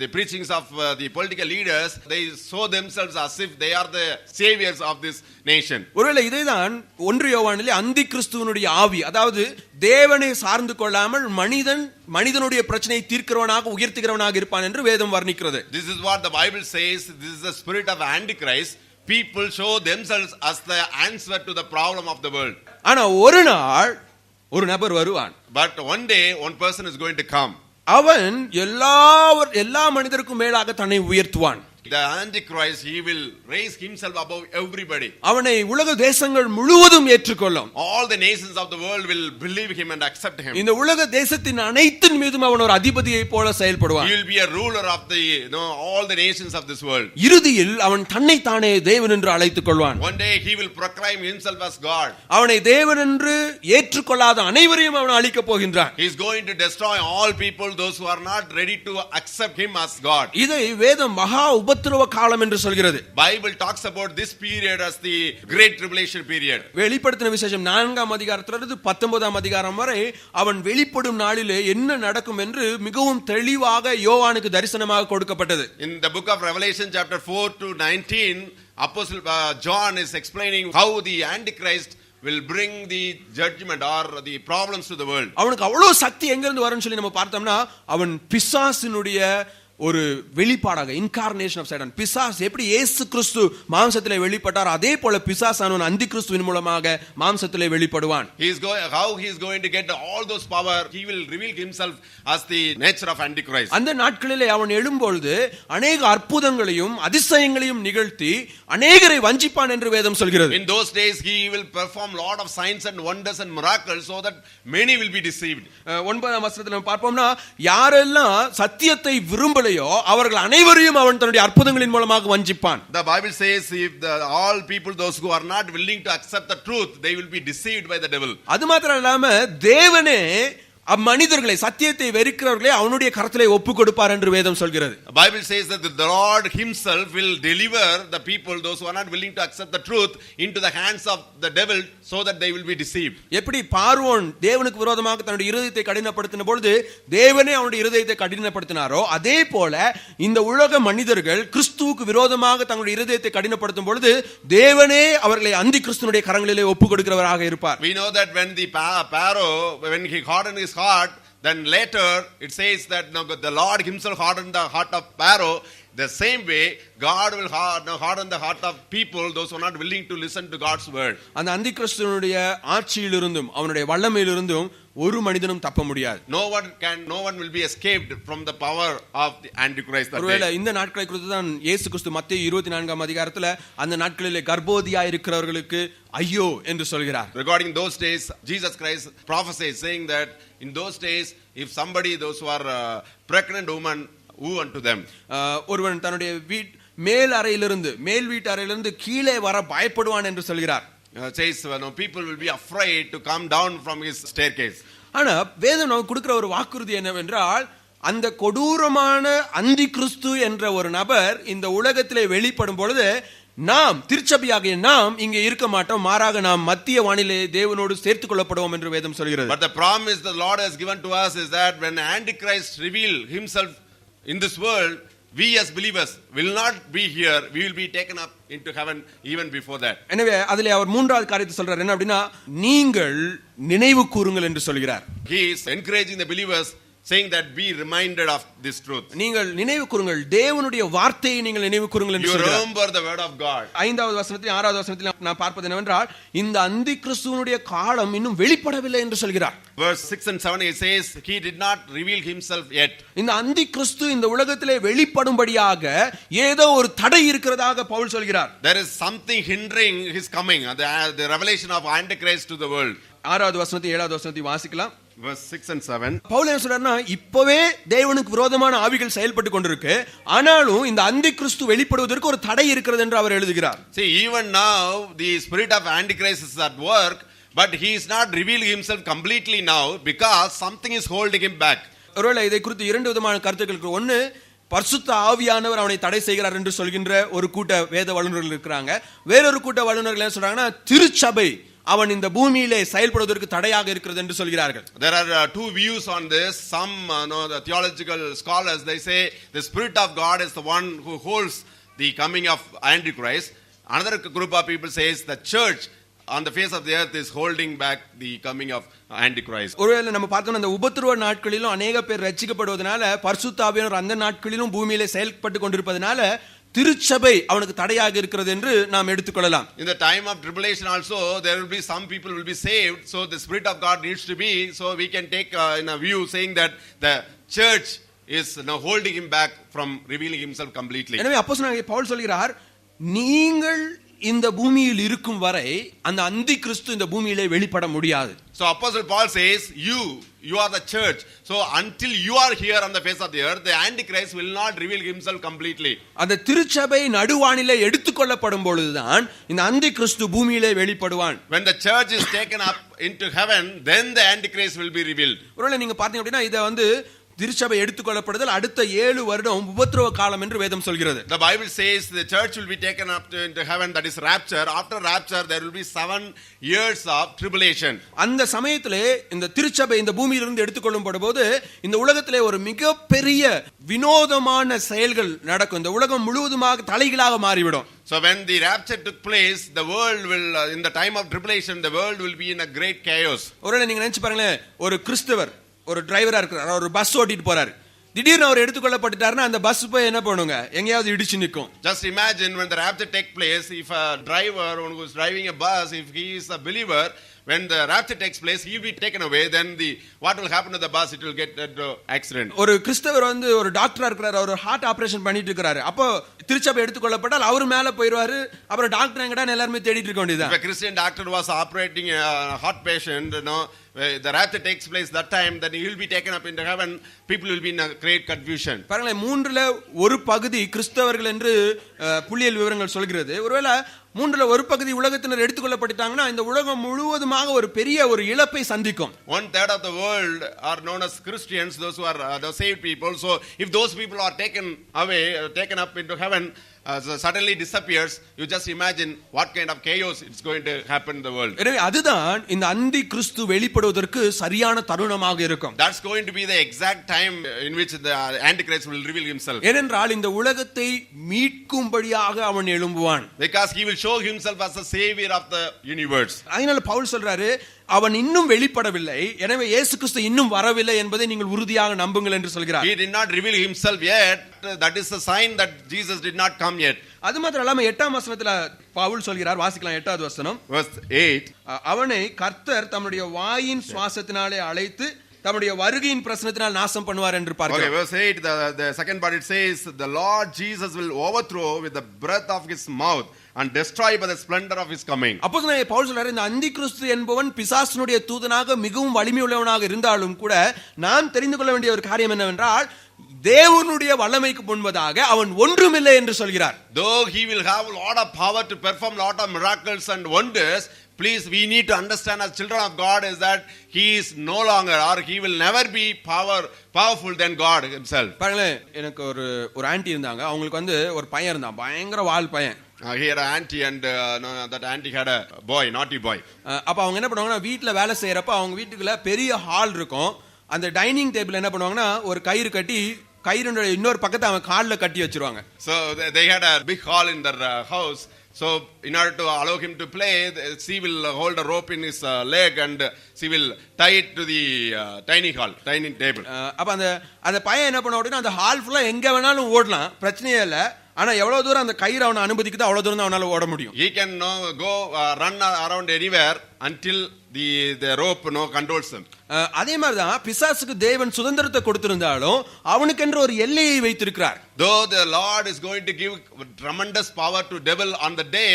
the preachings of the political leaders, they show themselves as if they are the saviors of this nation. ஒருவேளை இதைதான் 1 யோவானிலே அந்தி கிறிஸ்துவினுடைய ஆவி, அதாவது தேவனை சார்ந்து கொள்ளாமல் மனிதனுடைய பிரச்சனையை தீர்க்கிறவனாக உயர்த்துகிறவனாக இருப்பான் என்று வேதம் வர்ணிக்கிறது. This is what the Bible says. This is the spirit of Antichrist. People show themselves as the answer to the problem of the world. ஆனா ஒரு நாள் ஒரு நபர் வருவான். But one day one person is going to come. அவன் எல்லா மனிதருக்கும் மேலாக தன்னை உயர்த்துவான். The Antichrist, he will raise himself above everybody. அவனை உலக தேசங்கள் முழுவதும் ஏற்றுக்கொள்ளும். All the nations of the world will believe him and accept him. இந்த உலக தேசத்தின் அனைத்தின் மீதும் அவன் ஒரு அதிபதியை போல செயல்படுவான். He will be a ruler of the all the nations of this world. இறுதியில் அவன் தன்னை தானே தேவன் என்று அழைத்துக் கொள்வான். One day he will proclaim himself as God. அவனை தேவன் என்று ஏற்றுக்கொள்ளாத அனைவரையும் அவன் அழிக்கப் போகின்றான். He is going to destroy all people, those who are not ready to accept him as God. இதை வேதம் மகா உபத்திரவ காலம் என்று சொல்கிறது. Bible talks about this period as the great tribulation period. வெளிப்படுத்தின விசேஷம் 4ஆம் அதிகாரத்திலிருந்து 19ஆம் அதிகாரம் வரை அவன் வெளிப்படும் நாளிலே என்ன நடக்கும் என்று மிகவும் தெளிவாக யோவானுக்கு தரிசனமாக கொடுக்கப்பட்டது. In the book of Revelation chapter 4 to 19, Apostle John is explaining how the Antichrist will bring the judgment or the problems to the world. அவனுக்கு அவ்வளவு சக்தி எங்க இருந்து வரும்னு சொல்லி நம்ம பார்த்தோம்னா அவன் பிசாசினுடைய ஒரு வெளிப்பாடாக இன்கார்னேஷன் ஆஃப் சைடன். பிசாஸ் எப்படி இயேசு கிறிஸ்து மாம்சத்திலே வெளிப்பட்டார் அதே போல பிசாசானவன் அந்தி கிறிஸ்துவின் மூலமாக மாம்சத்திலே வெளிப்படுவான். How he is going to get all those power, he will reveal himself as the nature of Antichrist. அந்த நாட்களிலே அவன் எழும்பொழுது அநேக அற்புதங்களையும் அதிசயங்களையும் நிகழ்த்தி அநேகரை வஞ்சிப்பான் என்று வேதம் சொல்கிறது. In those days he will perform lot of signs and wonders and miracles so that many will be deceived. 9ஆம் வசனத்தில் நம்ம பார்ப்போம்னா யாரெல்லாம் சத்தியத்தை விரும்பலையோ அவர்கள் அனைவரையும் அவன் தன்னுடைய அற்புதங்களின் மூலமாக வஞ்சிப்பான். The Bible says if all people, those who are not willing to accept the truth, they will be deceived by the devil. அது மாத்திரம் இல்லாம தேவனே அம்மனிதர்களை சத்தியத்தை வெறுக்கிறவர்களை அவனுடைய கரத்திலே ஒப்பு கொடுப்பார் என்று வேதம் சொல்கிறது. The Bible says that the Lord himself will deliver the people, those who are not willing to accept the truth, into the hands of the devil so that they will be deceived. எப்படி பார்வோன் தேவனுக்கு விரோதமாக தன்னுடைய இருதயத்தை கடினப்படுத்தின பொழுது தேவனே அவனுடைய இருதயத்தை கடினப்படுத்தினாரோ அதே போல இந்த உலக மனிதர்கள் கிறிஸ்துவுக்கு விரோதமாக தங்களுடைய இருதயத்தை கடினப்படுத்தும் பொழுது தேவனே அவர்களை அந்தி கிறிஸ்துவினுடைய கரங்களிலே ஒப்பு கொடுக்கிறவராக இருப்பார். We know that when the Pharaoh, when he hardened his heart, then later it says that the Lord himself hardened the heart of Pharaoh. The same way God will harden the heart of people, those who are not willing to listen to God's word. அந்த அந்தி கிறிஸ்துவினுடைய ஆட்சியிலிருந்தும் அவனுடைய வல்லமையிலிருந்தும் ஒரு மனிதனும் தப்ப முடியாது. No one will be escaped from the power of the Antichrist. ஒருவேளை இந்த நாட்களை குறித்து தான் இயேசு கிறிஸ்து மத்தேயு 24ஆம் அதிகாரத்துல அந்த நாட்களிலே கர்ப்பவதியா இருக்கிறவர்களுக்கு ஐயோ என்று சொல்கிறார். Regarding those days, Jesus Christ prophesied saying that in those days if somebody, those who are pregnant woman, who unto them, ஒருவன் தன்னுடைய மேல் அறையிலிருந்து மேல் வீட்டு அறையிலிருந்து கீழே வர பயப்படுவான் என்று சொல்கிறார். Says people will be afraid to come down from his staircase. ஆனா வேதம் நமக்கு கொடுக்கிற ஒரு வாக்குறுதி என்னவென்றால் அந்த கொடூரமான அந்தி கிறிஸ்து என்ற ஒரு நபர் இந்த உலகத்திலே வெளிப்படும் பொழுது நாம் திருச்சபையாகிய நாம் இங்கே இருக்க மாட்டோம், மாறாக நாம் மத்திய வானிலே தேவனோடு சேர்த்துக் கொள்ளப்படுவோம் என்று வேதம் சொல்கிறது. But the promise the Lord has given to us is that when Antichrist reveal himself in this world, we as believers will not be here, we will be taken up into heaven even before that. எனவே அதிலே அவர் மூன்றாவது காரியத்தை சொல்றார். என்ன அப்படின்னா நீங்கள் நினைவு கூறுங்கள் என்று சொல்கிறார். He is encouraging the believers, saying that be reminded of this truth. நீங்கள் நினைவு கூறுங்கள், தேவனுடைய வார்த்தையை நீங்கள் நினைவு கூறுங்கள் என்று சொல்கிறார். You remember the word of God. 5வது வசனத்தில் 6வது வசனத்தில் நான் பார்ப்பது என்னவென்றால் இந்த அந்தி கிறிஸ்துவினுடைய காலம் இன்னும் வெளிப்படவில்லை என்று சொல்கிறார். Verse 6 and 7 it says he did not reveal himself yet. இந்த அந்தி கிறிஸ்து இந்த உலகத்திலே வெளிப்படும்படியாக ஏதோ ஒரு தடை இருக்கிறதாக பவுல் சொல்கிறார். There is something hindering his coming, the revelation of Antichrist to the world. 6வது வசனத்தை 7வது வசனத்தை வாசிக்கலாம். Verse 6 and 7. பவுல் என்ன சொல்றாருன்னா இப்பவே தேவனுக்கு விரோதமான ஆவிகள் செயல்பட்டு கொண்டிருக்கு, ஆனாலும் இந்த அந்தி கிறிஸ்து வெளிப்படுவதற்கு ஒரு தடை இருக்கிறது என்று அவர் எழுதுகிறார். See, even now the spirit of Antichrist is at work, but he is not revealing himself completely now because something is holding him back. ஒருவேளை இதை குறித்து இரண்டு விதமான கருத்துக்கள் இருக்கு. ஒன்னு, பரிசுத்த ஆவியானவர் அவனை தடை செய்கிறார் என்று சொல்கின்ற ஒரு கூட்ட வேத வல்லுநர்கள் இருக்கிறாங்க. வேறொரு கூட்ட வல்லுநர்கள் என்ன சொல்றாங்கன்னா திருச்சபை அவன் இந்த பூமியிலே செயல்படுவதற்கு தடையாக இருக்கிறது என்று சொல்கிறார்கள். There are two views on this. Some the theological scholars, they say the spirit of God is the one who holds the coming of Antichrist. Another group of people says the church on the face of the earth is holding back the coming of Antichrist. ஒருவேளை நம்ம பார்த்தோம் அந்த உபத்திரவ நாட்களிலும் அநேக பேர் ரட்சிக்கப்படுவதனால பரிசுத்த ஆவியானவர் அந்த நாட்களிலும் பூமியிலே செயல்பட்டு கொண்டிருப்பதனால திருச்சபை அவனுக்கு தடையாக இருக்கிறது என்று நாம் எடுத்துக்கொள்ளலாம். In the time of tribulation also there will be some people will be saved, so the spirit of God needs to be, so we can take in a view saying that the church is now holding him back from revealing himself completely. எனவே அப்போஸ்தலனாகிய பவுல் சொல்கிறார், நீங்கள் இந்த பூமியில் இருக்கும் வரை அந்த அந்தி கிறிஸ்து இந்த பூமியிலே வெளிப்பட முடியாது. So Apostle Paul says you are the church, so until you are here on the face of the earth, the Antichrist will not reveal himself completely. அந்த திருச்சபை நடுவானிலே எடுத்துக்கொள்ளப்படும் பொழுதுதான் இந்த அந்தி கிறிஸ்து பூமியிலே வெளிப்படுவான். When the church is taken up into heaven, then the Antichrist will be revealed. ஒருவேளை நீங்க பார்த்தீங்க அப்படின்னா இதை வந்து திருச்சபை எடுத்துக்கொள்ளப்படுதல் அடுத்த 7 வருடம் உபத்திரவ காலம் என்று வேதம் சொல்கிறது. The Bible says the church will be taken up into heaven, that is rapture. After rapture there will be 7 years of tribulation. அந்த சமயத்திலே இந்த திருச்சபை இந்த பூமியிலிருந்து எடுத்துக்கொள்ளப்படும்போது இந்த உலகத்திலே ஒரு மிகப்பெரிய வினோதமான செயல்கள் நடக்கும். இந்த உலகம் முழுவதுமாக தலைகீழாக மாறிவிடும். So when the rapture took place, the world will in the time of tribulation the world will be in a great chaos. ஒருவேளை நீங்க நினைச்சு பாருங்களேன், ஒரு கிறிஸ்தவர் ஒரு டிரைவரா இருக்கிறார், ஒரு பஸ் ஓட்டிட்டு போறாரு, திடீர்னு அவர் எடுத்துக்கொள்ளப்பட்டுட்டாருன்னா அந்த பஸ் போய் என்ன பண்ணுங்க, எங்கேயாவது இடிச்சு நிற்கும். Just imagine when the rapture take place, if a driver who is driving a bus, if he is a believer, when the rapture takes place, he will be taken away. Then what will happen to the bus? It will get into accident. ஒரு கிறிஸ்தவர் வந்து ஒரு டாக்டரா இருக்கிறார், அவர் heart operation பண்ணிட்டு இருக்காரு, அப்போ திருச்சபை எடுத்துக்கொள்ளப்பட்டால் அவர் மேல போயிடுவாரு, அப்புறம் டாக்டர் எங்கடா எல்லாருமே தேடிட்டு இருக்க வேண்டியதுதான். If a Christian doctor was operating a heart patient, the rapture takes place that time, then he will be taken up into heaven. People will be in a great confusion. பாருங்களேன், 1/3 பகுதி கிறிஸ்தவர்கள் என்று புள்ளியியல் விவரங்கள் சொல்கிறது. ஒருவேளை 1/3 உலகத்தினர் எடுத்துக்கொள்ளப்பட்டாங்கன்னா இந்த உலகம் முழுவதுமாக ஒரு பெரிய ஒரு இழப்பை சந்திக்கும். 1/3 of the world are known as Christians, those who are the saved people. So if those people are taken away, taken up into heaven, so suddenly disappears, you just imagine what kind of chaos it's going to happen in the world. எனவே அதுதான் இந்த அந்தி கிறிஸ்து வெளிப்படுவதற்கு சரியான தருணமாக இருக்கும். That's going to be the exact time in which the Antichrist will reveal himself. ஏனென்றால் இந்த உலகத்தை மீட்கும்படியாக அவன் எழும்புவான். Because he will show himself as the savior of the universe. அதனால பவுல் சொல்றாரு, அவன் இன்னும் வெளிப்படவில்லை, எனவே இயேசு கிறிஸ்து இன்னும் வரவில்லை என்பதை நீங்கள் உறுதியாக நம்புங்கள் என்று சொல்கிறார். He did not reveal himself yet. That is a sign that Jesus did not come yet. அது மாத்திரம் இல்லாம 8ஆம் வசனத்துல பவுல் சொல்கிறார், வாசிக்கலாம் 8வது வசனம். Verse 8. அவனை கர்த்தர் தம்முடைய வாயின் சுவாசத்தினாலே அழைத்து தம்முடைய வருகையின் பிரசன்னத்தினால் நாசம் பண்ணுவார் என்று பார்க்கிறோம். Okay, verse 8, the second part it says, the Lord Jesus will overthrow with the breath of his mouth and destroy by the splendor of his coming. அப்போஸ்தலனாகிய பவுல் சொல்றாரு, இந்த அந்தி கிறிஸ்து என்பவன் பிசாசினுடைய தூதனாக மிகவும் வலிமை உள்ளவனாக இருந்தாலும் கூட நாம் தெரிந்து கொள்ள வேண்டிய ஒரு காரியம் என்னவென்றால், தேவனுடைய வல்லமைக்கு முன்பதாக அவன் ஒன்றுமில்லை என்று சொல்கிறார். Though he will have a lot of power to perform lot of miracles and wonders, please we need to understand as children of God is that he is no longer, or he will never be powerful than God himself. பாருங்களேன், எனக்கு ஒரு anti இருந்தாங்க, அவங்களுக்கு வந்து ஒரு பையன் இருந்தான், பயங்கர வால் பையன். He had an auntie and that auntie had a boy, naughty boy. அப்ப அவங்க என்ன பண்ணுவாங்கன்னா, வீட்டுல வேலை செய்யறப்ப அவங்க வீட்டுக்குள்ள பெரிய ஹால் இருக்கும், அந்த டைனிங் டேபிள் என்ன பண்ணுவாங்கன்னா ஒரு கயிறு கட்டி கயிறுடைய இன்னொரு பக்கத்தை அவன் கால்ல கட்டி வச்சிருவாங்க. So they had a big hall in their house. So in order to allow him to play, she will hold a rope in his leg and she will tie it to the dining table. அப்ப அந்த பையன் என்ன பண்ணுவான் அப்படின்னா, அந்த hall ஃபுல்லா எங்க வேணாலும் ஓடலாம், பிரச்சனையே இல்ல. ஆனா எவ்வளவு தூரம் அந்த கயிறு அவனை அனுமதிக்குதோ அவ்வளவு தூரம் தான் அவனால ஓட முடியும். He can go run around anywhere until the rope controls him. அதே மாதிரி தான் பிசாசுக்கு தேவன் சுதந்திரத்தை கொடுத்திருந்தாலும் அவனுக்கென்று ஒரு எல்லையை வைத்திருக்கிறார். Though the Lord is going to give tremendous power to devil on the day,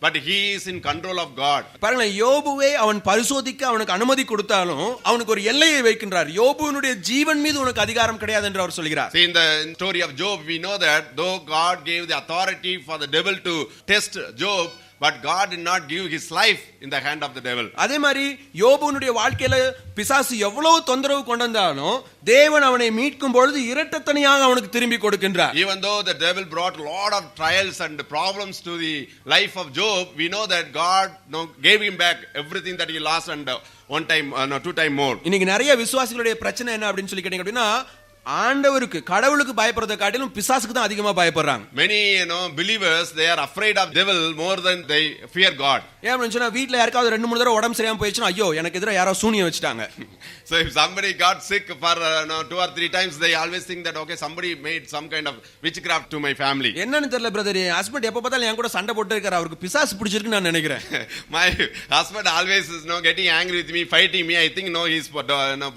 but he is in control of God. பாருங்க, யோபுவை அவன் பரிசோதிக்க அவனுக்கு அனுமதி கொடுத்தாலும் அவனுக்கு ஒரு எல்லையை வைக்கின்றார். யோபுவினுடைய ஜீவன் மீது உனக்கு அதிகாரம் கிடையாது என்று அவர் சொல்கிறார். See, in the story of Job we know that though God gave the authority for the devil to test Job, but God did not give his life in the hand of the devil. அதே மாதிரி யோபுவினுடைய வாழ்க்கையில பிசாசு எவ்வளவு தொந்தரவு கொண்டு வந்தாலும் தேவன் அவனை மீட்கும் பொழுது இரட்டத்தனையாக அவனுக்கு திரும்பி கொடுக்கின்றார். Even though the devil brought a lot of trials and problems to the life of Job, we know that God gave him back everything that he lost and one time, two time more. இன்னைக்கு நிறைய விசுவாசிகளுடைய பிரச்சனை என்ன அப்படின்னு சொல்லி கேட்டீங்க அப்படின்னா, ஆண்டவருக்கு கடவுளுக்கு பயப்படுறதை காட்டிலும் பிசாசுக்கு தான் அதிகமா பயப்படுறாங்க. Many believers, they are afraid of devil more than they fear God. ஏன் அப்படின்னு சொன்னா, வீட்ல யாருக்காவது 2-3 தடவை உடம்பு சரியாம போயிடுச்சுனா, ஐயோ எனக்கு எதிரா யாரோ சூனியம் வச்சிட்டாங்க. So if somebody got sick for 2 or 3 times, they always think that okay, somebody made some kind of witchcraft to my family. என்னன்னு தெரியல பிரதர், என் ஹஸ்பண்ட் எப்ப பார்த்தாலும் என் கூட சண்டை போட்டுட்டே இருக்காரு, அவருக்கு பிசாசு பிடிச்சிருக்கு நான் நினைக்கிறேன். My husband always is getting angry with me, fighting me. I think he is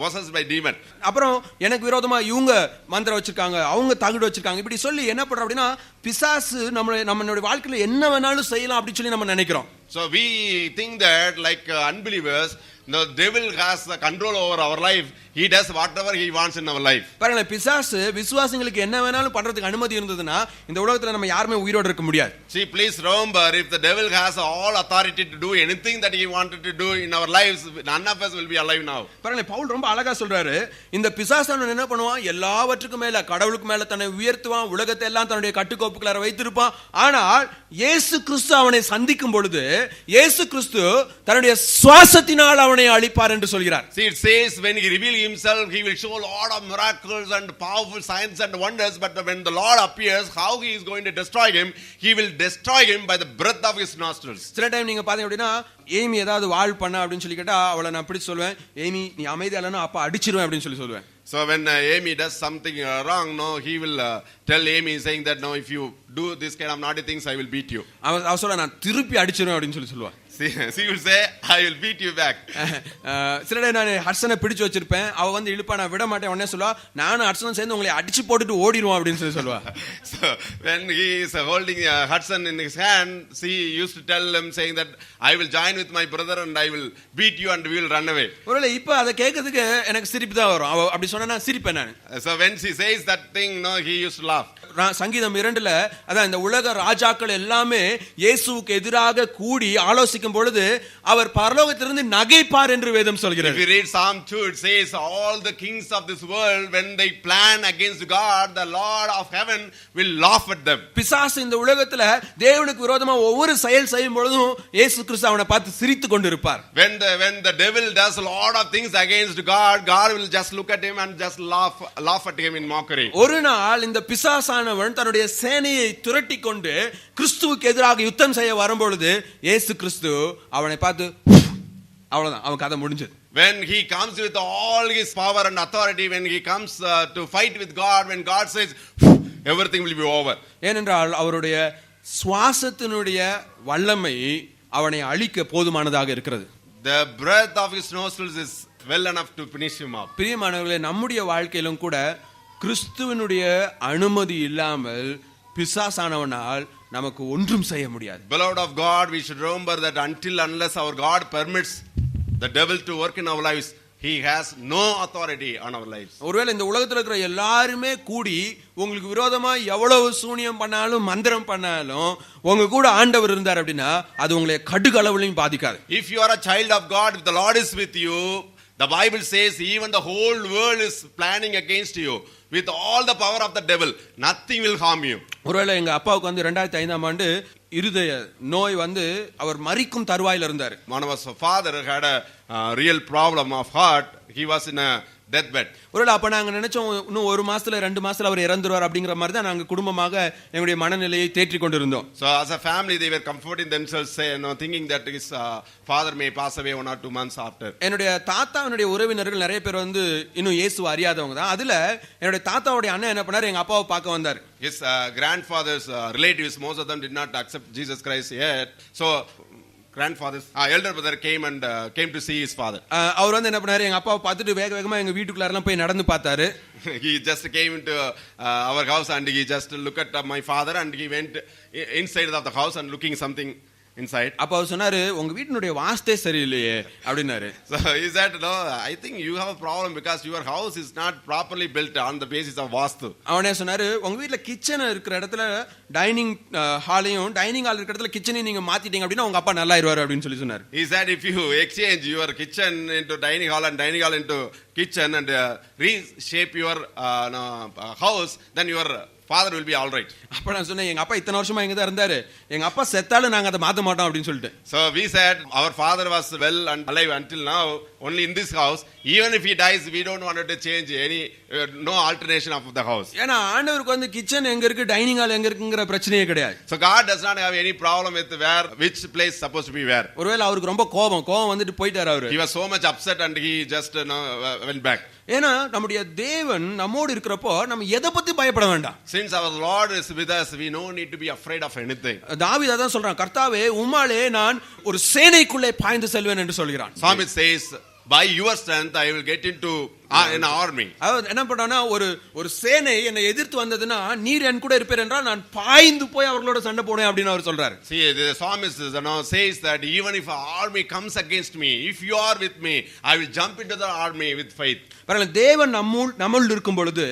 possessed by demon. அப்புறம் எனக்கு விரோதமா இவங்க மந்திரம் வச்சிருக்காங்க, அவங்க தகுடு வச்சிருக்காங்க, இப்படி சொல்லி என்ன பண்ற அப்படின்னா பிசாசு நம்மளுடைய வாழ்க்கையில என்ன வேணாலும் செய்யலாம் அப்படி சொல்லி நம்ம நினைக்கிறோம். So we think that like unbelievers, the devil has the control over our life. He does whatever he wants in our life. பாருங்க, பிசாசு விசுவாசிகளுக்கு என்ன வேணாலும் பண்றதுக்கு அனுமதி இருந்ததுன்னா இந்த உலகத்துல நம்ம யாருமே உயிரோட இருக்க முடியாது. See, please remember, if the devil has all authority to do anything that he wanted to do in our lives, none of us will be alive now. பாருங்க, பவுல் ரொம்ப அழகா சொல்றாரு, இந்த பிசாசானவன் என்ன பண்ணுவான், எல்லாவற்றுக்கும் மேல கடவுளுக்கு மேல தன்னை உயர்த்துவான், உலகத்தை எல்லாம் தன்னுடைய கட்டுக்கோப்புக்குள்ள வைத்திருப்பான். ஆனால் இயேசு கிறிஸ்து அவனை சந்திக்கும் பொழுது இயேசு கிறிஸ்து தன்னுடைய சுவாசத்தினால் அவனை அழிப்பார் என்று சொல்கிறார். See, it says when he reveals himself, he will show a lot of miracles and powerful signs and wonders, but when the Lord appears, how he is going to destroy him, he will destroy him by the breath of his nostrils. சில time நீங்க பாத்தீங்க அப்படின்னா, Amy ஏதாவது வாழ் பண்ண அப்படின்னு சொல்லி கேட்டா அவளை நான் அப்படி சொல்லுவேன், ஏமி நீ அமைதியா இல்லைன்னா அப்ப அடிச்சிருவேன் அப்படின்னு சொல்லுவேன். So when Amy does something wrong, no, he will tell Amy saying that no, if you do this kind of naughty things, I will beat you. அவ சொல்ல நான் திருப்பி அடிச்சிருவேன் அப்படின்னு சொல்லுவா. She will say, I will beat you back. சில time நான் ஹட்சனை பிடிச்சு வச்சிருப்பேன், அவ வந்து இழுப்பா, நான் விட மாட்டேன். உடனே சொல்லுவா, நானும் ஹட்சனும் சேர்ந்து உங்களை அடிச்சு போட்டுட்டு ஓடிடுவோம் அப்படின்னு சொல்லுவா. So when he is holding Hudson in his hand, she used to tell him saying that I will join with my brother and I will beat you and we will run away. ஒருவேளை இப்ப அதை கேட்கறதுக்கு எனக்கு சிரிப்பு தான் வரும். அவ அப்படி சொன்னா நான் சிரிப்பேன் நான். So when she says that thing, no, he used to laugh. சங்கீதம் 2ல அதான் இந்த உலக ராஜாக்கள் எல்லாமே இயேசுவுக்கு எதிராக கூடி ஆலோசிக்கும் பொழுது அவர் பரலோகத்திலிருந்து நகைப்பார் என்று வேதம் சொல்கிறது. If you read Psalm 2, it says all the kings of this world, when they plan against God, the Lord of heaven will laugh at them. பிசாசு இந்த உலகத்துல தேவனுக்கு விரோதமா ஒவ்வொரு செயல் செய்யும் பொழுதும் இயேசு கிறிஸ்து அவனை பார்த்து சிரித்து கொண்டிருப்பார். When the devil does a lot of things against God, God will just look at him and just laugh at him in mockery. ஒரு நாள் இந்த பிசாசானவன் தன்னுடைய சேனையை திரட்டி கொண்டு கிறிஸ்துவுக்கு எதிராக யுத்தம் செய்ய வரும்பொழுது இயேசு கிறிஸ்து அவனை பார்த்து அவ்வளவுதான், அவன் கதை முடிஞ்சது. When he comes with all his power and authority, when he comes to fight with God, when God says everything will be over. ஏனென்றால் அவருடைய சுவாசத்தினுடைய வல்லமை அவனை அழிக்க போதுமானதாக இருக்கிறது. The breath of his nostrils is well enough to finish him up. பிரியமானவர்களே, நம்முடைய வாழ்க்கையிலும் கூட கிறிஸ்துவினுடைய அனுமதி இல்லாமல் பிசாசானவனால் நமக்கு ஒன்றும் செய்ய முடியாது. Beloved of God, we should remember that unless our God permits the devil to work in our lives, he has no authority on our lives. ஒருவேளை இந்த உலகத்துல இருக்கிற எல்லாருமே கூடி உங்களுக்கு விரோதமா எவ்வளவு சூனியம் பண்ணாலும் மந்திரம் பண்ணாலும் உங்க கூட ஆண்டவர் இருந்தார் அப்படின்னா அது உங்களை கடுகளவுலையும் பாதிக்காது. If you are a child of God, if the Lord is with you, the Bible says even the whole world is planning against you. With all the power of the devil, nothing will harm you. ஒருவேளை எங்க அப்பாவுக்கு வந்து 2005ஆம் ஆண்டு இருதய நோய் வந்து அவர் மரிக்கும் தருவாயில இருந்தார். One of us father had a real problem of heart. He was in a deathbed. ஒருவேளை அப்ப நாங்க நினைச்சோம் இன்னும் 1 மாசத்துல 2 மாசத்துல அவர் இறந்துருவார் அப்படிங்கிற மாதிரி தான் நாங்க குடும்பமாக எங்களுடைய மனநிலையை தேற்றிக் கொண்டிருந்தோம். So as a family they were comforting themselves, thinking that his father may pass away 1 or 2 months after. என்னுடைய தாத்தாவினுடைய உறவினர்கள் நிறைய பேர் வந்து இன்னும் இயேசுவை அறியாதவங்க தான். அதுல என்னுடைய தாத்தாவுடைய அண்ணன் என்ன பண்ணாரு, எங்க அப்பாவை பார்க்க வந்தார். His grandfather's relatives, most of them did not accept Jesus Christ yet. So grandfather's elder brother came to see his father. அவர் வந்து என்ன பண்ணாரு, எங்க அப்பாவை பார்த்துட்டு வேகமா எங்க வீட்டுக்குள்ள எல்லாம் போய் நடந்து பார்த்தாரு. He just came into our house and he just looked at my father and he went inside of the house and looking something inside. அப்ப அவர் சொன்னாரு, உங்க வீட்டுடைய வாஸ்தே சரியில்லையே அப்படினாரு. So he said, no, I think you have a problem because your house is not properly built on the basis of vastu. அவனே சொன்னாரு, உங்க வீட்ல kitchen இருக்கிற இடத்துல டைனிங் ஹாலையும் டைனிங் ஹால் இருக்கிற இடத்துல கிச்சனையும் நீங்க மாத்திட்டீங்க அப்படினா உங்க அப்பா நல்லா இருவாரு அப்படினு சொல்லி சொன்னாரு. He said if you exchange your kitchen into dining hall and dining hall into kitchen and reshape your house, then your father will be all right. அப்ப நான் சொன்னேன், எங்க அப்பா இத்தனை வருஷமா இங்க தான் இருந்தாரு, எங்க அப்பா செத்தாலும் நாங்க அதை மாத்த மாட்டோம் அப்படினு சொல்லிட்டு. So we said our father was well and alive until now, only in this house. Even if he dies, we don't want to change any no alteration of the house. ஏனா ஆண்டவருக்கு வந்து கிச்சன் எங்க இருக்கு dining hall எங்க இருக்குங்கற பிரச்சனையே கிடையாது. So God does not have any problem with which place supposed to be where. ஒருவேளை அவருக்கு ரொம்ப கோபம் வந்துட்டு போயிட்டாரு அவரு. He was so much upset and he just went back. ஏனா நம்முடைய தேவன் நம்மோடு இருக்கிறப்போ நம்ம எதை பத்தி பயப்பட வேண்டாம். Since our Lord is with us, we no need to be afraid of anything. தாவீது அதான் சொல்றான், கர்த்தாவே உம்மாலே நான் ஒரு சேனைக்குள்ளே பாய்ந்து செல்வேன் என்று சொல்கிறான். Psalmist says, by your strength I will get into in an army. அவர் என்ன பண்றானா, ஒரு சேனை என்னை எதிர்த்து வந்ததுன்னா நீர் என் கூட இருப்பீர் என்றால் நான் பாய்ந்து போய் அவர்களோட சண்டை போடுவேன் அப்படின்னு அவர் சொல்றாரு. See, the psalmist says that even if an army comes against me, if you are with me, I will jump into the army with faith. பாருங்க, தேவன் நம்முள் இருக்கும் பொழுது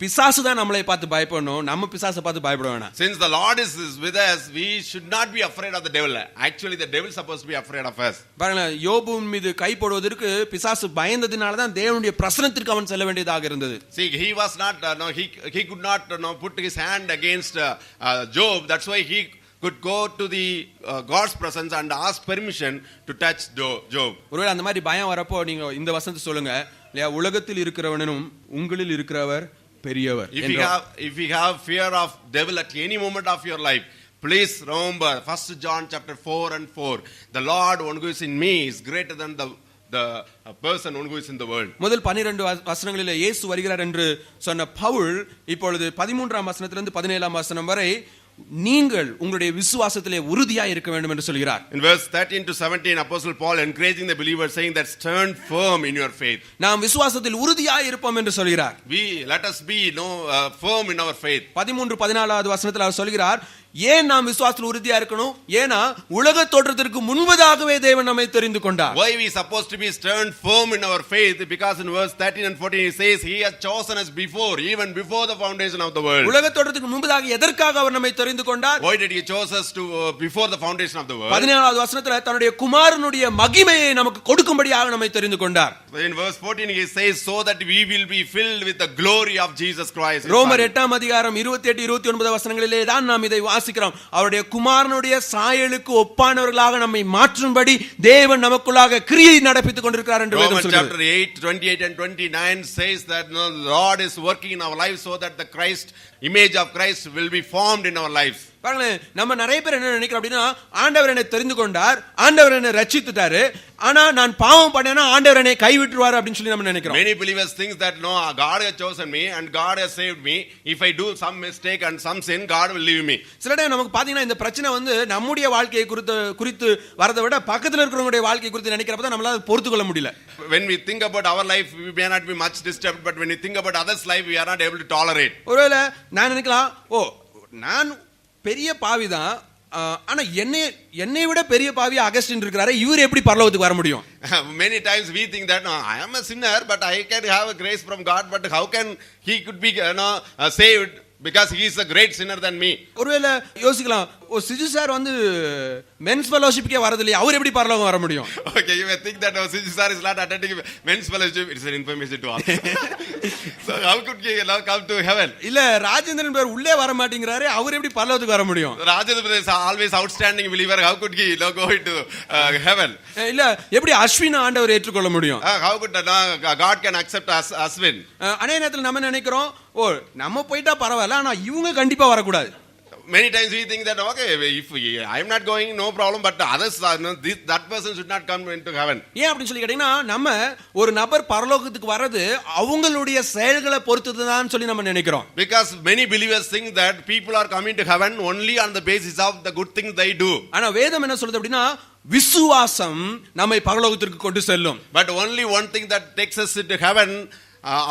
பிசாசு தான் நம்மளை பார்த்து பயப்படணும், நம்ம பிசாசை பார்த்து பயப்பட வேணாம். Since the Lord is with us, we should not be afraid of the devil. Actually, the devil is supposed to be afraid of us. பாருங்க, யோபுவின் மீது கை போடுவதற்கு பிசாசு பயந்ததினால தான் தேவனுடைய பிரசன்னத்திற்கு அவன் செல்ல வேண்டியதாக இருந்தது. See, he was not he could not put his hand against Job. That's why he could go to the God's presence and ask permission to touch Job. ஒருவேளை அந்த மாதிரி பயம் வரப்போ நீங்க இந்த வசனத்தை சொல்லுங்க, இல்லையா, உலகத்தில் இருக்கிறவனும் உங்களில் இருக்கிறவர் பெரியவர். If you have fear of devil at any moment of your life, please remember 1 John chapter 4 and 4. The Lord one who is in me is greater than the person one who is in the world. முதல் 12 வசனங்களிலே இயேசு வருகிறார் என்று சொன்ன பவுல் இப்பொழுது 13ஆம் வசனத்திலிருந்து 17ஆம் வசனம் வரை நீங்கள் உங்களுடைய விசுவாசத்திலே உறுதியாய் இருக்க வேண்டும் என்று சொல்கிறார். In verse 13 to 17, Apostle Paul encouraging the believers, saying that stand firm in your faith. நாம் விசுவாசத்தில் உறுதியாய் இருப்போம் என்று சொல்கிறார். Let us be firm in our faith. 13-14 வசனத்தில் அவர் சொல்கிறார், ஏன் நாம் விசுவாசத்தில் உறுதியா இருக்கணும்? ஏனா உலக தோற்றத்திற்கு முன்பதாகவே தேவன் நம்மை தெரிந்து கொண்டார். Why we supposed to be stand firm in our faith? Because in verse 13 and 14 he says he has chosen us before, even before the foundation of the world. உலக தோற்றத்திற்கு முன்பதாக எதற்காக அவர் நம்மை தெரிந்து கொண்டார்? Why did he choose us to before the foundation of the world? 17வது வசனத்தில் தன்னுடைய குமாரனுடைய மகிமையை நமக்கு கொடுக்கும்படியாக நம்மை தெரிந்து கொண்டார். In verse 14 he says so that we will be filled with the glory of Jesus Christ. ரோமர் 8ஆம் அதிகாரம் 28 29 வசனங்களிலே தான் நாம் இதை வாசிக்கிறோம். அவருடைய குமாரனுடைய சாயலுக்கு ஒப்பானவர்களாக நம்மை மாற்றும்படி தேவன் நமக்குள்ளாக கிரியை நடப்பித்துக் கொண்டிருக்கிறார் என்று வேதம் சொல்கிறது. Chapter 8 28 and 29 says that the Lord is working in our lives so that the image of Christ will be formed in our lives. பாருங்க, நம்ம நிறைய பேர் என்ன நினைக்கிறோம் அப்படின்னா, ஆண்டவர் என்னை தெரிந்து கொண்டார், ஆண்டவர் என்னை ரட்சித்துட்டாரு, ஆனா நான் பாவம் பண்ணேனா ஆண்டவர் என்னை கைவிட்டுருவார் அப்படின்னு சொல்லி நம்ம நினைக்கிறோம். Many believers think that no, God has chosen me and God has saved me. If I do some mistake and some sin, God will leave me. சில டைம் நமக்கு பாத்தீங்கன்னா இந்த பிரச்சனை வந்து நம்முடைய வாழ்க்கையை குறித்து வரதை விட பக்கத்துல இருக்கிறவங்களுடைய வாழ்க்கையை குறித்து நினைக்கிறப்ப தான் நம்மளால பொறுத்து கொள்ள முடியல. When we think about our life, we may not be much disturbed, but when we think about others' life, we are not able to tolerate. ஒருவேளை நான் நினைக்கலாம், ஓ நான் பெரிய பாவிதான், ஆனா என்னை விட பெரிய பாவி அகஸ்டின் இருக்கிறாரு, இவர் எப்படி பரலோகத்துக்கு வர முடியும்? Many times we think that no, I am a sinner but I can have a grace from God, but how can he could be saved because he is a great sinner than me? ஒருவேளை யோசிக்கலாம், ஓ சிஜு sir வந்து men's ஃபெலோஷிப்க்கே வரது இல்லையா, அவர் எப்படி பரலோகம் வர முடியும்? Okay, you may think that Siju sir is not attending men's fellowship. It's an information to all. So how could he now come to heaven? இல்ல ராஜேந்திரன் பேர் உள்ளே வர மாட்டேங்கிறாரு, அவர் எப்படி பரலோகத்துக்கு வர முடியும்? Rajendra is always outstanding believer. How could he now go into heaven? இல்ல எப்படி அஸ்வின் ஆண்டவர் ஏற்றுக்கொள்ள முடியும்? How could God can accept Aswin? அநேக நேரத்தில் நம்ம நினைக்கிறோம், ஓ நம்ம போயிட்டா பரவாயில்ல, ஆனா இவங்க கண்டிப்பா வரக்கூடாது. Many times we think that okay, if I am not going, no problem, but others, that person should not come into heaven. ஏன் அப்படி சொல்லி கேட்டீங்கன்னா, நம்ம ஒரு நபர் பரலோகத்துக்கு வரது அவங்களுடைய செயல்களை பொறுத்துதான் சொல்லி நம்ம நினைக்கிறோம். Because many believers think that people are coming to heaven only on the basis of the good things they do. ஆனா வேதம் என்ன சொல்லுது அப்படின்னா, விசுவாசம் நம்மை பரலோகத்திற்கு கொண்டு செல்லும். But only one thing that takes us into heaven,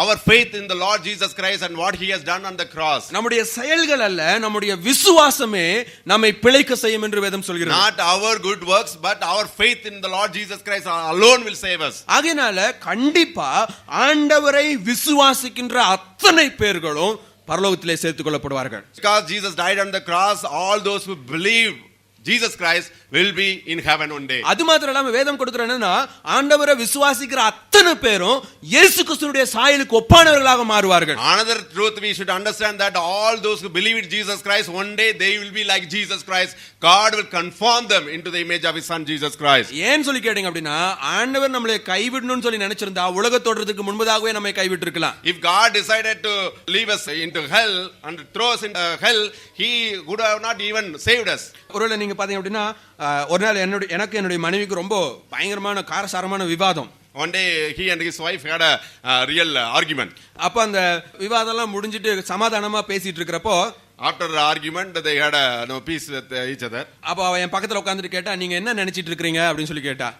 our faith in the Lord Jesus Christ and what he has done on the cross. நம்முடைய செயல்கள் அல்ல, நம்முடைய விசுவாசமே நம்மை பிழைக்க செய்யும் என்று வேதம் சொல்கிறது. Not our good works but our faith in the Lord Jesus Christ alone will save us. ஆகையால கண்டிப்பா ஆண்டவரை விசுவாசிக்கின்ற அத்தனை பேர்களும் பரலோகத்திலே சேர்த்துக் கொள்ளப்படுவார்கள். Because Jesus died on the cross, all those who believe Jesus Christ will be in heaven one day. அது மாத்திரம் இல்லாம வேதம் கொடுக்கிற என்னன்னா, ஆண்டவரை விசுவாசிக்கிற அத்தனை பேரும் இயேசு கிறிஸ்துவினுடைய சாயலுக்கு ஒப்பானவர்களாக மாறுவார்கள். Another truth we should understand that all those who believe in Jesus Christ, one day they will be like Jesus Christ. God will conform them into the image of his son Jesus Christ. ஏன் சொல்லி கேட்டீங்க அப்படின்னா, ஆண்டவர் நம்மளை கைவிடணும்னு சொல்லி நினைச்சிருந்தா உலக தோற்றத்துக்கு முன்பதாகவே நம்மை கைவிட்டு இருக்கலாம். If God decided to leave us into hell and throw us into hell, he would have not even saved us. ஒருவேளை நீங்க பாத்தீங்க அப்படின்னா, ஒரு நாள் எனக்கு என்னுடைய மனைவிக்கு ரொம்ப பயங்கரமான காரசாரமான விவாதம். One day he and his wife had a real argument. அப்ப அந்த விவாதம் எல்லாம் முடிஞ்சிட்டு சமாதானமா பேசிட்டு இருக்கிறப்போ, after the argument they had a peace with each other. அப்ப அவ என் பக்கத்துல உட்கார்ந்துட்டு கேட்டா, நீங்க என்ன நினைச்சிட்டு இருக்கீங்க அப்படின்னு சொல்லி கேட்டா.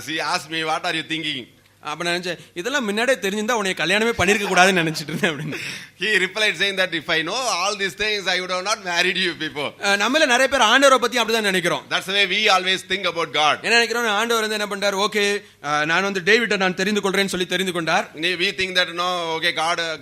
She asked me, what are you thinking? அப்ப நான் நினைச்சேன் இதெல்லாம் முன்னாடியே தெரிஞ்சிருந்தா உன்னை கல்யாணமே பண்ணிருக்க கூடாதுன்னு நினைச்சிட்டு இருந்தேன் அப்படின்னு. He replied saying that if I know all these things, I would have not married you before. நம்மள நிறைய பேர் ஆண்டவரை பத்தி அப்படிதான் நினைக்கிறோம். That's the way we always think about God. என்ன நினைக்கிறோம், ஆண்டவர் வந்து என்ன பண்றார், ஓகே நான் வந்து டேவிட்டை நான் தெரிந்து கொள்றேன்னு சொல்லி தெரிந்து கொண்டார். We think that no, okay,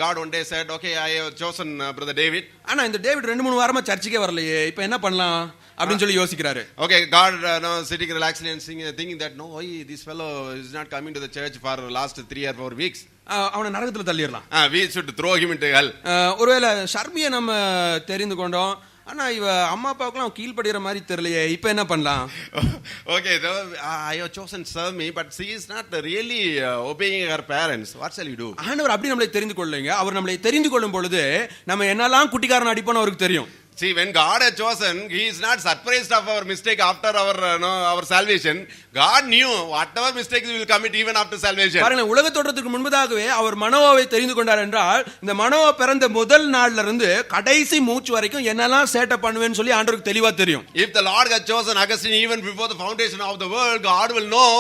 God one day said, okay, I have chosen brother David. ஆனா இந்த டேவிட் 2-3 வாரமா சர்ச்சுக்கே வரலையே, இப்போ என்ன பண்ணலாம் அப்படின்னு சொல்லி யோசிக்கிறாரு. Okay, God no sitting relaxedly and thinking that no, why this fellow is not coming to the church for last 3 or 4 weeks. அவனை நரகத்துல தள்ளிடலாம். We should throw him into hell. ஒருவேளை ஷர்மியை நம்ம தெரிந்து கொண்டோம், ஆனா இவ அம்மா அப்பாவுக்குலாம் கீழ்படுகிற மாதிரி தெரியலையே, இப்போ என்ன பண்ணலாம். Okay, I have chosen serve me, but she is not really obeying her parents. What shall you do? ஆண்டவர் அப்படி நம்மளை தெரிந்து கொள்ளலைங்க. அவர் நம்மளை தெரிந்து கொள்ளும் பொழுது நம்ம என்னெல்லாம் குட்டிக்காரன் அடிப்போன்னு அவருக்கு தெரியும். See, when God has chosen, He is not surprised of our mistake after our salvation. God knew whatever mistakes we will commit even after salvation. பாருங்க, உலக தோற்றத்துக்கு முன்பதாகவே அவர் மனோவாவை தெரிந்து கொண்டார் என்றால், இந்த மனோவா பிறந்த முதல் நாள்ல இருந்து கடைசி மூச்சு வரைக்கும் என்னெல்லாம் சேட்டை பண்ணுவேன்னு சொல்லி ஆண்டவருக்கு தெளிவா தெரியும். If the Lord had chosen Augustine even before the foundation of the world, God will know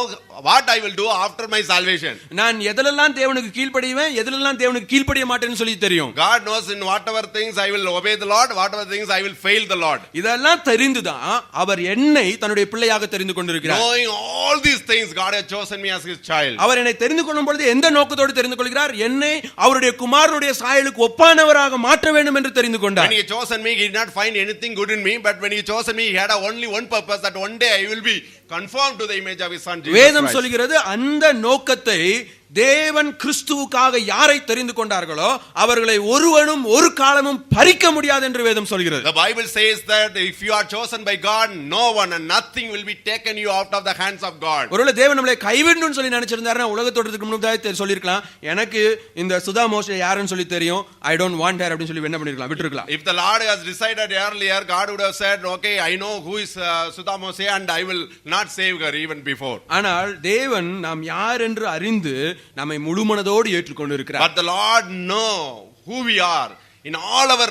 what I will do after my salvation. நான் எதிலெல்லாம் தேவனுக்கு கீழ்ப்படிவேன், எதிலெல்லாம் தேவனுக்கு கீழ்ப்படிய மாட்டேன்னு சொல்லி தெரியும். God knows in whatever things I will obey the Lord, whatever things I will fail the Lord. இதெல்லாம் தெரிந்துதான் அவர் என்னை தன்னுடைய பிள்ளையாக தெரிந்து கொண்டிருக்கிறார். Knowing all these things, God has chosen me as His child. அவர் என்னை தெரிந்து கொள்ளும் பொழுது எந்த நோக்கத்தோடு தெரிந்து கொள்கிறார், என்னை அவருடைய குமாரனுடைய சாயலுக்கு ஒப்பானவராக மாற்ற வேண்டும் என்று தெரிந்து கொண்டார். When He chosen me, He did not find anything good in me, but when He chosen me, He had only one purpose, that one day I will be conformed to the image of His Son Jesus Christ. வேதம் சொல்கிறது, அந்த நோக்கத்தை தேவன் கிறிஸ்துவுக்காக யாரை தெரிந்து கொண்டார்களோ அவர்களை ஒருவனும் ஒரு காலமும் பறிக்க முடியாது என்று வேதம் சொல்கிறது. The Bible says that if you are chosen by God, no one and nothing will be taken you out of the hands of God. ஒருவேளை தேவன் நம்மளை கைவிடணும்னு சொல்லி நினைச்சிருந்தாருன்னா உலக தோற்றத்துக்கு முன்னாடி சொல்லிருக்கலாம், எனக்கு இந்த சுதா மோசே யாருன்னு சொல்லி தெரியும், I don't want her அப்படின்னு சொல்லி என்ன பண்ணிருக்கலாம், விட்டுருக்கலாம். If the Lord has decided earlier, God would have said, okay, I know who is Sudha Mose and I will not save her even before. ஆனால் தேவன் நாம் யார் என்று அறிந்து நம்மை முழுமனதோடு ஏற்றுக்கொண்டு இருக்கிறார். But the Lord know who we are. In all our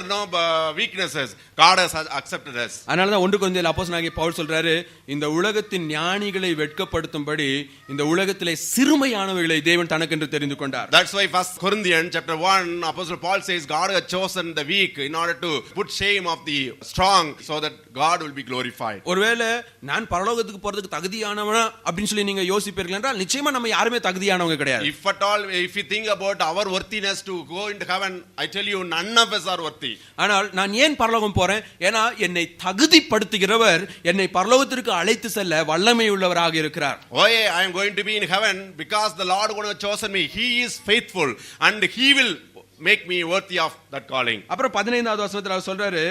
weaknesses, God has accepted us. அதனால தான் 1 கொரிந்தியர் அப்போஸ்தலனாகிய பவுல் சொல்றாரு, இந்த உலகத்தின் ஞானிகளை வெட்கப்படுத்தும்படி இந்த உலகத்திலே சிறுமையானவைகளை தேவன் தனக்கென்று தெரிந்து கொண்டார். That's why 1 Corinthians chapter 1 Apostle Paul says God has chosen the weak in order to put shame of the strong so that God will be glorified. ஒருவேளை நான் பரலோகத்துக்கு போறதுக்கு தகுதியானவனா அப்படினு சொல்லி நீங்க யோசிப்பீர்கள் என்றால் நிச்சயமா நம்ம யாருமே தகுதியானவங்க கிடையாது. If at all, if you think about our worthiness to go into heaven, I tell you none of us are worthy. ஆனால் நான் ஏன் பரலோகம் போறேன், ஏனா என்னை தகுதிப்படுத்துகிறவர் என்னை பரலோகத்திற்கு அழைத்து செல்ல வல்லமை உள்ளவராக இருக்கிறார். Why I am going to be in heaven? Because the Lord who has chosen me, He is faithful and He will make me worthy of that calling. அப்புறம் 15வது வசனத்துல அவர் சொல்றாரு,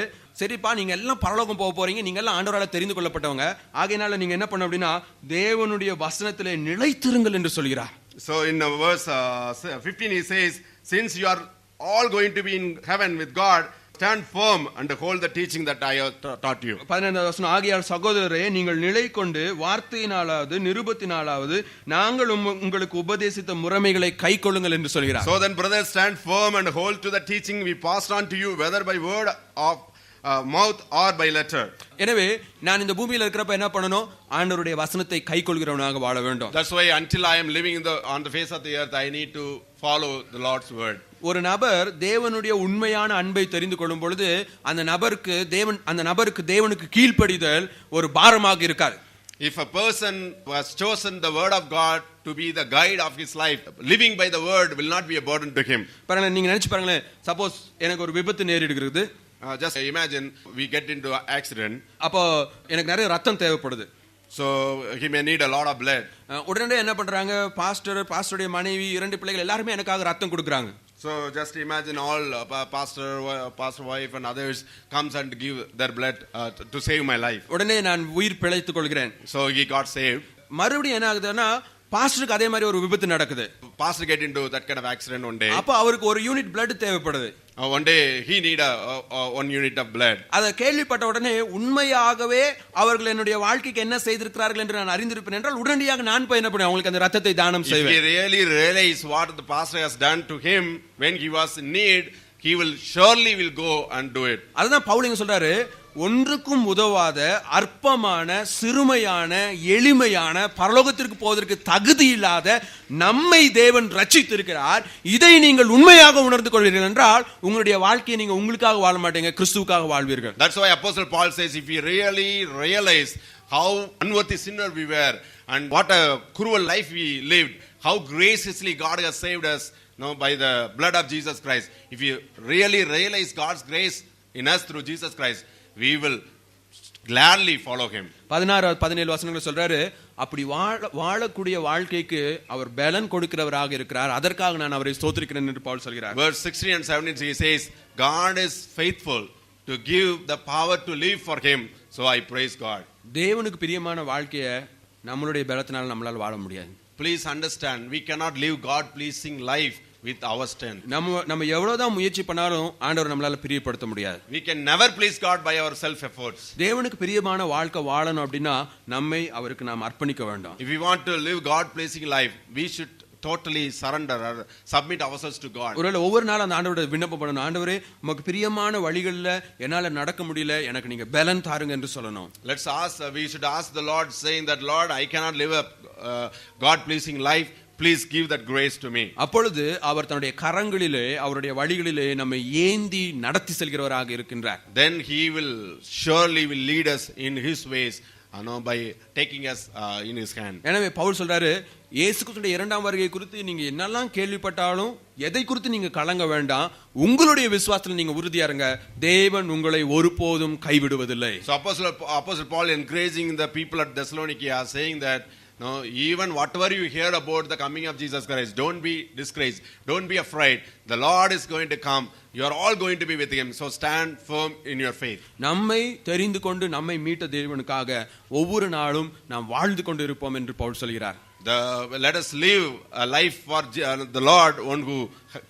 சரிப்பா நீங்க எல்லாம் பரலோகம் போக போறீங்க, நீங்க எல்லாம் ஆண்டவரால தெரிந்து கொள்ளப்பட்டவங்க, ஆகையினால நீங்க என்ன பண்ணணும் அப்படினா தேவனுடைய வசனத்திலே நிலைத்திருங்கள் என்று சொல்கிறார். So in verse 15 he says, since you are all going to be in heaven with God, stand firm and hold the teaching that I have taught you. 15வது வசனம், ஆகையால் சகோதரரே நீங்கள் நிலை கொண்டு வார்த்தையினாலாவது நிருபத்தினாலாவது நாங்கள் உங்களுக்கு உபதேசித்த முறைமைகளை கைக்கொள்ளுங்கள் என்று சொல்கிறார். So then brothers, stand firm and hold to the teaching we passed on to you, whether by word of mouth or by letter. எனவே நான் இந்த பூமியில இருக்கிறப்ப என்ன பண்ணணும், ஆண்டவருடைய வசனத்தை கைக்கொள்கிறவனாக வாழ வேண்டும். That's why until I am living on the face of the earth, I need to follow the Lord's word. ஒரு நபர் தேவனுடைய உண்மையான அன்பை தெரிந்து கொள்ளும் பொழுது அந்த நபருக்கு தேவனுக்கு கீழ்ப்படிதல் ஒரு பாரமாக இருக்காது. If a person has chosen the word of God to be the guide of his life, living by the word will not be a burden to him. பாருங்க, நீங்க நினைச்சு பாருங்களேன், சப்போஸ் எனக்கு ஒரு விபத்து நேரிடுகிறது, just imagine we get into an accident. அப்போ எனக்கு நிறைய ரத்தம் தேவைப்படுது. So he may need a lot of blood. உடனே என்ன பண்றாங்க, பாஸ்டருடைய மனைவி 2 பிள்ளைகள் எல்லாரும் எனக்காக ரத்தம் கொடுக்கறாங்க. So just imagine all pastor wife and others comes and give their blood to save my life. உடனே நான் உயிர் பிழைத்துக் கொள்கிறேன். So he got saved. மறுபடியும் என்ன ஆகுதுன்னா, பாஸ்டருக்கு அதே மாதிரி ஒரு விபத்து நடக்குது. Pastor get into that kind of accident one day. அப்ப அவருக்கு ஒரு யூனிட் blood தேவைப்படுது. One day he need a 1 unit of blood. அத கேள்விப்பட்ட உடனே உண்மையாகவே அவர்கள் என்னுடைய வாழ்க்கைக்கு என்ன செய்திருக்கிறார்கள் என்று நான் அறிந்திருப்பேன் என்றால் உடனடியாக நான் போய் என்ன பண்ணுவேன், அவங்களுக்கு அந்த ரத்தத்தை தானம் செய்வேன். If he really realize what the pastor has done to him when he was in need, he will surely go and do it. அதுதான் பவுல் இங்க சொல்றாரு, ஒன்றுக்கும் உதவாத அற்பமான சிறுமையான எளிமையான பரலோகத்திற்கு போவதற்கு தகுதி இல்லாத நம்மை தேவன் ரட்சித்திருக்கிறார். இதை நீங்கள் உண்மையாக உணர்ந்து கொள்வீர்கள் என்றால் உங்களுடைய வாழ்க்கையை நீங்க உங்களுக்காக வாழ மாட்டீங்க, கிறிஸ்துவுக்காக வாழ்வீர்கள். That's why Apostle Paul says, if we really realize how unworthy sinner we were and what a cruel life we lived, how graciously God has saved us, by the blood of Jesus Christ. If you really realize God's grace in us through Jesus Christ, we will gladly follow him. 16-17 வசனங்களை சொல்றாரு, அப்படி வாழக்கூடிய வாழ்க்கைக்கு அவர் பலன் கொடுக்கிறவராக இருக்கிறார், அதற்காக நான் அவரை ஸ்தோத்திரிக்கிறேன் என்று பவுல் சொல்கிறார். Verse 16 and 17 he says, God is faithful to give the power to live for him, so I praise God. தேவனுக்கு பிரியமான வாழ்க்கையை நம்மளுடைய பலத்தினால நம்மளால வாழ முடியாது. Please understand, we cannot live God pleasing life with our strength. நம்ம எவ்வளவுதான் முயற்சி பண்ணாலும் ஆண்டவர் நம்மளால பிரியப்படுத்த முடியாது. We can never please God by our self efforts. தேவனுக்கு பிரியமான வாழ்க்கை வாழணும் அப்படின்னா நம்மை அவருக்கு நாம் அர்ப்பணிக்க வேண்டும். If we want to live God pleasing life, we should totally surrender or submit ourselves to God. ஒருவேளை ஒவ்வொரு நாள் அந்த ஆண்டவரோட விண்ணப்பம் பண்ணணும், ஆண்டவரே உமக்கு பிரியமான வழிகளில் என்னால நடக்க முடியல, எனக்கு நீங்க பலன் தாருங்க என்று சொல்லணும். We should ask the Lord, saying that, Lord, I cannot live a God pleasing life, please give that grace to me. அப்பொழுது அவர் தன்னுடைய கரங்களிலே அவருடைய வழிகளிலே நம்மை ஏந்தி நடத்தி செல்கிறவராக இருக்கின்றார். Then he will surely lead us in his ways, by taking us in his hand. எனவே பவுல் சொல்றாரு, இயேசு கிறிஸ்துவின் இரண்டாம் வருகை குறித்து நீங்க என்னெல்லாம் கேள்விப்பட்டாலும் எதை குறித்து நீங்க கலங்க வேண்டாம், உங்களுடைய விசுவாசத்தில் நீங்க உறுதியா இருங்க, தேவன் உங்களை ஒருபோதும் கைவிடுவதில்லை. So Apostle Paul encouraging the people at Thessalonica, saying that even whatever you hear about the coming of Jesus Christ, don't be discouraged, don't be afraid. The Lord is going to come. You are all going to be with him. So stand firm in your faith. நம்மை தெரிந்து கொண்டு நம்மை மீட்ட தேவனுக்காக ஒவ்வொரு நாளும் நாம் வாழ்ந்து கொண்டு இருப்போம் என்று பவுல் சொல்கிறார். Let us live a life for the Lord, one who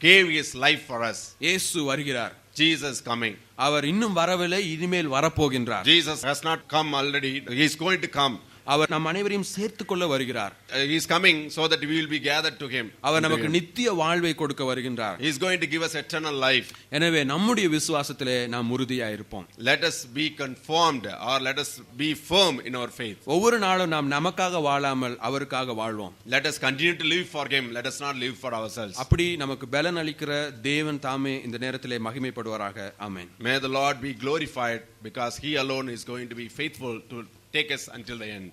gave his life for us. இயேசு வருகிறார். Jesus coming. அவர் இன்னும் வரவில்லை, இனிமேல் வரப்போகின்றார். Jesus has not come already. He is going to come. அவர் நம் அனைவரையும் சேர்த்துக் கொள்ள வருகிறார். He is coming so that we will be gathered to him. அவர் நமக்கு நித்திய வாழ்வை கொடுக்க வருகின்றார். He is going to give us eternal life. எனவே நம்முடைய விசுவாசத்திலே நாம் உறுதியாக இருப்போம். Let us be conformed, or let us be firm in our faith. ஒவ்வொரு நாளும் நாம் நமக்காக வாழாமல் அவருக்காக வாழ்வோம். Let us continue to live for him. Let us not live for ourselves. அப்படி நமக்கு பலன் அளிக்கிற தேவன் தாமே இந்த நேரத்திலே மகிமைப்படுவாராக. ஆமென். May the Lord be glorified, because he alone is going to be faithful to take us until the end.